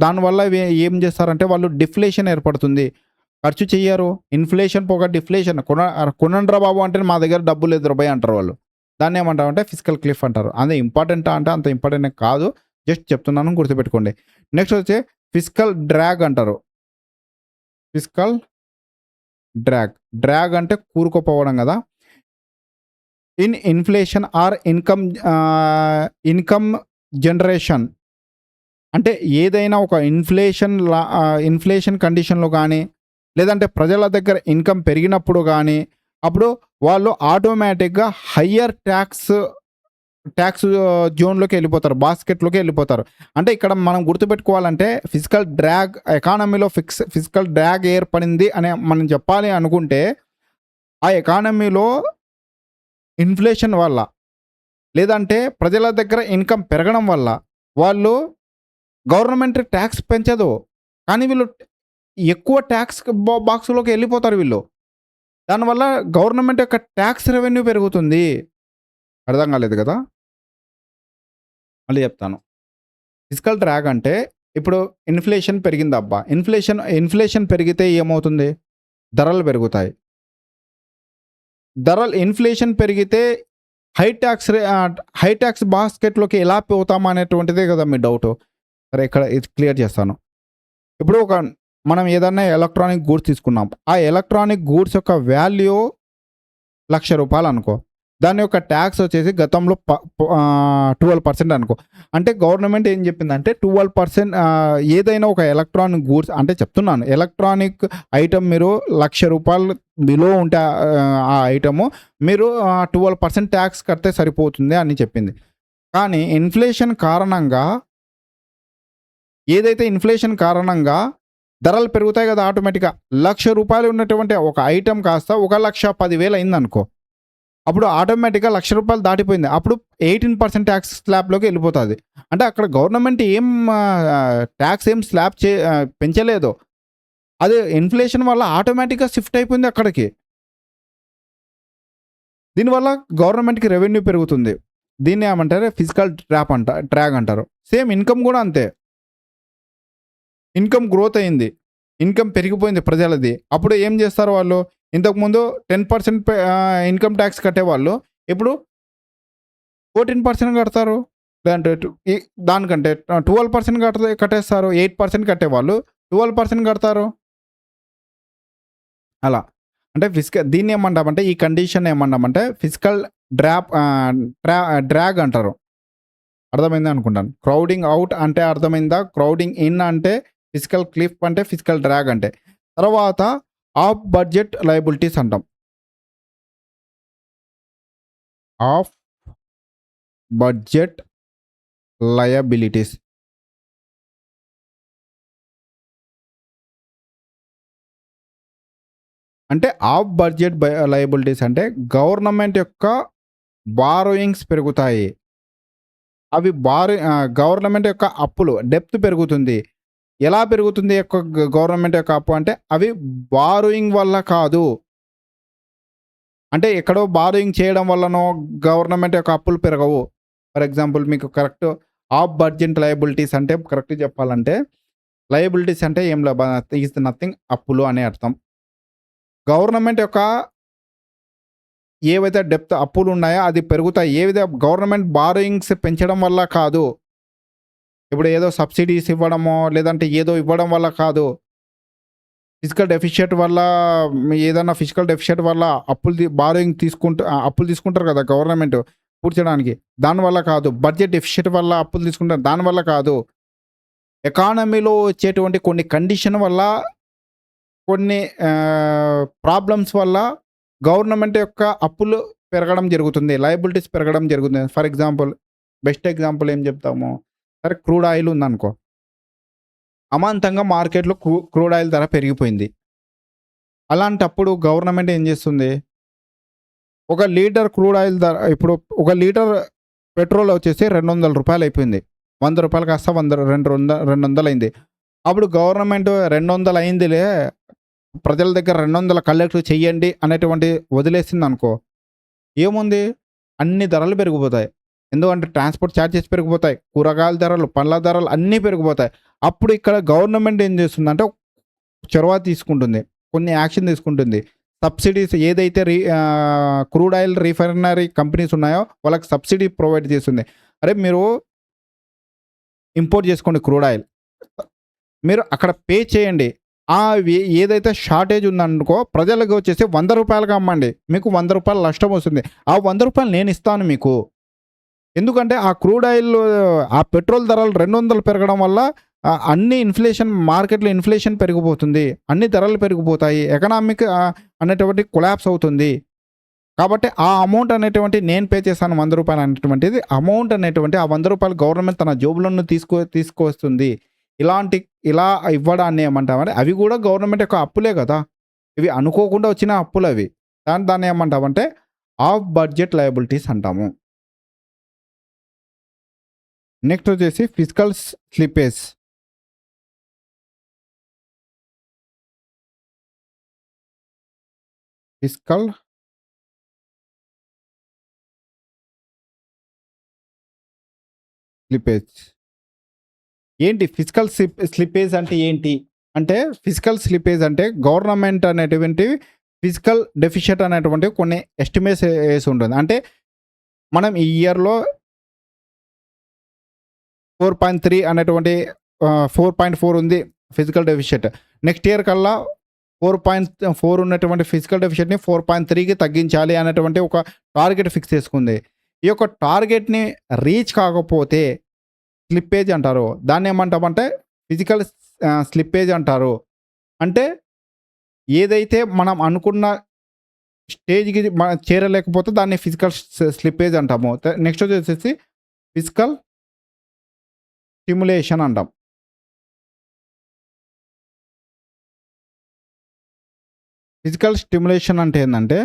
దానివల్ల ఏం చేస్తారంటే వాళ్ళు డిఫ్లేషన్ ఏర్పడుతుంది, ఖర్చు చెయ్యరు. ఇన్ఫ్లేషన్ పోగా డిఫ్లేషన్. కొనండ్రా బాబు అంటే మా దగ్గర డబ్బులు లేదు రూపాయి అంటారు వాళ్ళు. దాన్ని ఏమంటారంటే ఫిస్కల్ క్లిఫ్ అంటారు. అదే ఇంపార్టెంట్ అంటే అంత ఇంపార్టెంట్ కాదు, జస్ట్ చెప్తున్నాను, గుర్తుపెట్టుకోండి. నెక్స్ట్ వచ్చి ఫిస్కల్ డ్రాగ్ అంటారు. ఫిస్కల్ డ్రాగ్ అంటే కూరుకుపోవడం కదా. In inflation or income generation అంటే ఏదైనా ఒక ఇన్ఫ్లేషన్ కండిషన్లో కానీ లేదంటే ప్రజల దగ్గర ఇన్కమ్ పెరిగినప్పుడు కానీ అప్పుడు వాళ్ళు ఆటోమేటిక్గా హయ్యర్ ట్యాక్స్ జోన్లోకి వెళ్ళిపోతారు, బాస్కెట్లోకి వెళ్ళిపోతారు. అంటే ఇక్కడ మనం గుర్తుపెట్టుకోవాలంటే ఫిజికల్ డ్రాగ్ ఎకానమీలో ఫిజికల్ డ్రాగ్ ఏర్పడింది అని మనం చెప్పాలి అనుకుంటే ఆ ఎకానమీలో ఇన్ఫ్లేషన్ వల్ల లేదంటే ప్రజల దగ్గర ఇన్కమ్ పెరగడం వల్ల వాళ్ళు గవర్నమెంట్ ట్యాక్స్ పెంచదు, కానీ వీళ్ళు ఎక్కువ ట్యాక్స్ బాక్స్లోకి వెళ్ళిపోతారు వీళ్ళు. దానివల్ల గవర్నమెంట్ యొక్క ట్యాక్స్ రెవెన్యూ పెరుగుతుంది. అర్థం కాలేదు కదా, మళ్ళీ చెప్తాను. ఫిజికల్ డ్రాగ్ అంటే ఇప్పుడు ఇన్ఫ్లేషన్ పెరిగింది అబ్బా, ఇన్ఫ్లేషన్ పెరిగితే ఏమవుతుంది? ధరలు పెరుగుతాయి. ఇన్ఫ్లేషన్ పెరిగితే హై ట్యాక్స్ బాస్కెట్లోకి ఎలా పోతామా అనేటువంటిదే కదా మీ డౌట్. సరే, ఇక్కడ ఇది క్లియర్ చేస్తాను. ఇప్పుడు మనం ఏదన్నా ఎలక్ట్రానిక్ గూడ్స్ తీసుకున్నాం. ఆ ఎలక్ట్రానిక్ గూడ్స్ యొక్క వాల్యూ ₹1,00,000 అనుకో. దాని యొక్క ట్యాక్స్ వచ్చేసి గతంలో 12% అనుకో. అంటే గవర్నమెంట్ ఏం చెప్పిందంటే 12% ఏదైనా ఒక ఎలక్ట్రానిక్ గూడ్స్ అంటే చెప్తున్నాను, ఎలక్ట్రానిక్ ఐటమ్ మీరు ₹1,00,000 బిలో ఉంటే ఆ ఐటము మీరు 12% ట్యాక్స్ కడితే సరిపోతుంది అని చెప్పింది. కానీ ఇన్ఫ్లేషన్ కారణంగా ధరలు పెరుగుతాయి కదా ఆటోమేటిక్గా. ₹1,00,000 ఉన్నటువంటి ఒక ఐటమ్ కాస్త 1,10,000 అయిందనుకో. అప్పుడు ఆటోమేటిక్గా ₹1,00,000 దాటిపోయింది. అప్పుడు 18% ట్యాక్స్ స్లాబ్లోకి వెళ్ళిపోతుంది. అంటే అక్కడ గవర్నమెంట్ ట్యాక్స్ స్లాబ్ పెంచలేదు, అది ఇన్ఫ్లేషన్ వల్ల ఆటోమేటిక్గా షిఫ్ట్ అయిపోయింది అక్కడికి. దీనివల్ల గవర్నమెంట్కి రెవెన్యూ పెరుగుతుంది. దీన్ని ఏమంటారు? ఫిజికల్ డ్రాగ్ అంటారు. సేమ్ ఇన్కమ్ కూడా అంతే. ఇన్కమ్ గ్రోత్ అయింది, ఇన్కమ్ పెరిగిపోయింది ప్రజలది. అప్పుడు ఏం చేస్తారు వాళ్ళు? ఇంతకుముందు 10% ఇన్కమ్ ట్యాక్స్ కట్టేవాళ్ళు ఇప్పుడు 14% కడతారు. లేదంటే దానికంటే 12% కట్టేస్తారు. 8% కట్టేవాళ్ళు 12% కడతారు. అలా అంటే దీన్ని ఏమంటామంటే ఈ కండిషన్ ఏమన్నామంటే ఫిజికల్ డ్రాగ్ అంటారు. అర్థమైంది అనుకుంటాను. క్రౌడింగ్ అవుట్ అంటే అర్థమైందా? క్రౌడింగ్ ఇన్ అంటే ఫిజికల్ క్లిఫ్ అంటే ఫిజికల్ డ్రాగ్ అంటే. తర్వాత ఆఫ్ బడ్జెట్ లయబిలిటీస్ అంటాం. Of budget liabilities. అంటే ఆఫ్ బడ్జెట్ లయబిలిటీస్ అంటే గవర్నమెంట్ యొక్క బారోయింగ్స్ పెరుగుతాయి. అవి గవర్నమెంట్ యొక్క అప్పులు డెప్త్ పెరుగుతుంది. ఎలా పెరుగుతుంది గవర్నమెంట్ యొక్క అప్పు అంటే అవి బారోయింగ్ వల్ల కాదు. అంటే ఎక్కడో బారోయింగ్ చేయడం వల్లనో గవర్నమెంట్ యొక్క అప్పులు పెరగవు. ఫర్ ఎగ్జాంపుల్ మీకు కరెక్ట్ ఆఫ్ బడ్జెట్ లయబిలిటీస్ అంటే కరెక్ట్‌గా చెప్పాలంటే లయబిలిటీస్ అంటే ఏం ఈస్ నథింగ్ అప్పులు అనే అర్థం. గవర్నమెంట్ యొక్క ఏవైతే డెప్త్ అప్పులు ఉన్నాయో అది పెరుగుతాయి. గవర్నమెంట్ బారోయింగ్స్ పెంచడం వల్ల కాదు. ఇప్పుడు ఏదో సబ్సిడీస్ ఇవ్వడమో, లేదంటే ఏదో ఇవ్వడం వల్ల కాదు. ఫిజికల్ డెఫిషియట్ వల్ల ఏదన్నా ఫిజికల్ డెఫిషియట్ వల్ల బారోయింగ్ అప్పులు తీసుకుంటారు కదా గవర్నమెంట్ పూడ్చడానికి. దానివల్ల కాదు. బడ్జెట్ డెఫిషియట్ వల్ల అప్పులు తీసుకుంటారు. దానివల్ల కాదు. ఎకానమీలో వచ్చేటువంటి కొన్ని కండిషన్ వల్ల, కొన్ని ప్రాబ్లమ్స్ వల్ల గవర్నమెంట్ యొక్క అప్పులు పెరగడం జరుగుతుంది. లయబిలిటీస్ పెరగడం జరుగుతుంది. ఫర్ ఎగ్జాంపుల్, బెస్ట్ ఎగ్జాంపుల్ ఏం చెప్తాము? సరే క్రూడ్ ఆయిల్ ఉందనుకో. అమాంతంగా మార్కెట్‌లో క్రూడ్ ఆయిల్ ధర పెరిగిపోయింది. అలాంటప్పుడు గవర్నమెంట్ ఏం చేస్తుంది? ఒక లీటర్ క్రూడ్ ఆయిల్ ధర ఇప్పుడు ఒక లీటర్ పెట్రోల్ వచ్చేసి రూ. 200 అయిపోయింది. రూ. 100 కాస్త 200 అయింది. అప్పుడు గవర్నమెంట్ 200 అయిందిలే, ప్రజల దగ్గర 200 కలెక్ట్ చెయ్యండి అనేటువంటి వదిలేసిందనుకో. ఏముంది? అన్ని ధరలు పెరిగిపోతాయి. ఎందుకంటే ట్రాన్స్‌పోర్ట్ చార్జెస్ పెరిగిపోతాయి. కూరగాయల ధరలు, పండ్ల ధరలు అన్నీ పెరిగిపోతాయి. అప్పుడు ఇక్కడ గవర్నమెంట్ ఏం చేస్తుందంటే చొరవ తీసుకుంటుంది. కొన్ని యాక్షన్ తీసుకుంటుంది. సబ్సిడీస్ ఏదైతే క్రూడ్ ఆయిల్ రిఫైనరీ కంపెనీస్ ఉన్నాయో వాళ్ళకి సబ్సిడీ ప్రొవైడ్ చేస్తుంది. అరే మీరు ఇంపోర్ట్ చేసుకోండి క్రూడ్ ఆయిల్. మీరు అక్కడ పే చేయండి. ఏదైతే షార్టేజ్ ఉందనుకో ప్రజలకు వచ్చేసి రూ. 100కి అమ్మండి. మీకు రూ. 100 నష్టం వస్తుంది. ఆ రూ. 100 నేను ఇస్తాను మీకు. ఎందుకంటే ఆ క్రూడ్ ఆయిల్, ఆ పెట్రోల్ ధరలు 200 పెరగడం వల్ల అన్ని మార్కెట్‌లో ఇన్‌ఫ్లేషన్ పెరిగిపోతుంది. అన్ని ధరలు పెరిగిపోతాయి. ఎకనామిక్ అనేటువంటి కొలాప్స్ అవుతుంది. కాబట్టి ఆ అమౌంట్ అనేటువంటి నేను పే చేశాను రూ. 100 అనేటువంటిది అమౌంట్ అనేటువంటి ఆ రూ. 100 గవర్నమెంట్ తన జేబులోనే తీసుకొస్తుంది. ఇలా ఇవ్వడాన్ని ఏమంటామంటే అవి కూడా గవర్నమెంట్ యొక్క అప్పులే కదా! ఇవి అనుకోకుండా వచ్చిన అప్పులవి. దాన్ని ఏమంటామంటే ఆఫ్ బడ్జెట్ లయబిలిటీస్ అంటాము. నెక్స్ట్ వచ్చేసి ఫిజికల్ స్లిప్పేజ్. Physical slippage. ఏంటి ఫిజికల్ స్లిప్పేజ్ అంటే ఏంటి? అంటే ఫిజికల్ స్లిప్పేజ్ అంటే గవర్నమెంట్ అనేటువంటి ఫిజికల్ డెఫిషియట్ అనేటువంటి కొన్ని ఎస్టిమేట్స్ ఏసి ఉంటుంది. అంటే మనం ఈ ఇయర్‌లో 4.3 అనేటువంటి 4.4 ఉంది ఫిజికల్ డెఫిషియట్. నెక్స్ట్ ఇయర్ కల్లా 4.4 ఉన్నటువంటి ఫిజికల్ డెఫిషియట్‌ని 4.3కి తగ్గించాలి అనేటువంటి ఒక టార్గెట్ ఫిక్స్ చేసుకుంది. ఈ యొక్క టార్గెట్‌ని రీచ్ కాకపోతే స్లిప్పేజ్ అంటారు. దాన్నేమంటామంటే ఫిజికల్ స్లిప్పేజ్ అంటారు. అంటే ఏదైతే మనం అనుకున్న స్టేజ్‌కి చేరలేకపోతే దాన్ని ఫిజికల్ స్లిప్పేజ్ అంటాము. నెక్స్ట్ వచ్చేసేసి ఫిజికల్ స్టిమ్యులేషన్ అంటాం. ఫిజికల్ స్టిమ్యులేషన్ అంటే ఏందంటే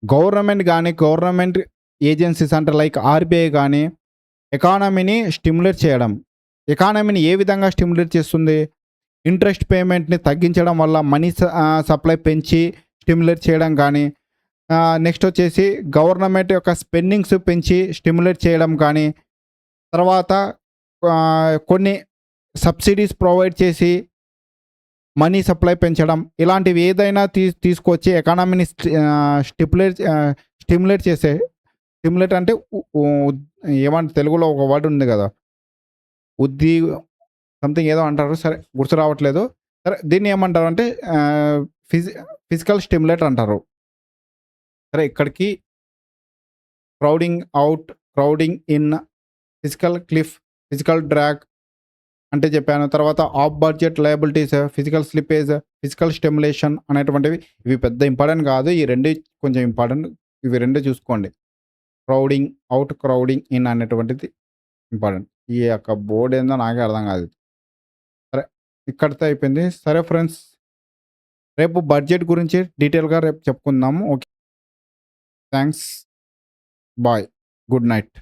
గవర్నమెంట్ ఏజెన్సీస్ అంటే లైక్ ఆర్‌బీఐ గానీ ఎకానమీని స్టిమ్యులేట్ చేయడం. ఎకానమీని ఏ విధంగా స్టిమ్యులేట్ చేస్తుంది? ఇంట్రెస్ట్ పేమెంట్‌ని తగ్గించడం వల్ల మనీ సప్లై పెంచి స్టిమ్యులేట్ చేయడం గానీ, నెక్స్ట్ వచ్చేసి గవర్నమెంట్ యొక్క స్పెండింగ్స్ పెంచి స్టిమ్యులేట్ చేయడం కానీ, తర్వాత కొన్ని సబ్సిడీస్ ప్రొవైడ్ చేసి మనీ సప్లై పెంచడం, ఇలాంటివి ఏదైనా తీసుకొచ్చి ఎకానమీని స్టిమ్యులేట్ చేసే స్టిమ్యులేట్ అంటే ఏమంటే తెలుగులో ఒక వర్డ్ ఉంది కదా! సంథింగ్ ఏదో అంటారు. సరే గుర్తు రావట్లేదు. సరే దీన్ని ఏమంటారంటే ఫిజికల్ స్టిమ్యులేట్ అంటారు. సరే ఇక్కడికి crowding out, crowding in, physical cliff, physical drag, అంటే చెప్పాను. తర్వాత of budget liabilities, physical slippage, physical stimulation అనేటువంటివి ఇవి పెద్ద ఇంపార్టెంట్ కాదు. ఈ 2 కొంచెం ఇంపార్టెంట్. ఇవి 2 చూసుకోండి. క్రౌడింగ్, ఔట్ క్రౌడింగ్ ఇన్ అనేటువంటిది ఇంపార్టెంట్. ఈ యొక్క బోర్డ్ ఏందో నాకే అర్థం కాదు. సరే, ఇక్కడితో అయిపోయింది. సరే ఫ్రెండ్స్, రేపు బడ్జెట్ గురించి డీటెయిల్‌గా రేపు చెప్పుకుందాము. Okay. Thanks. Bye. Good night.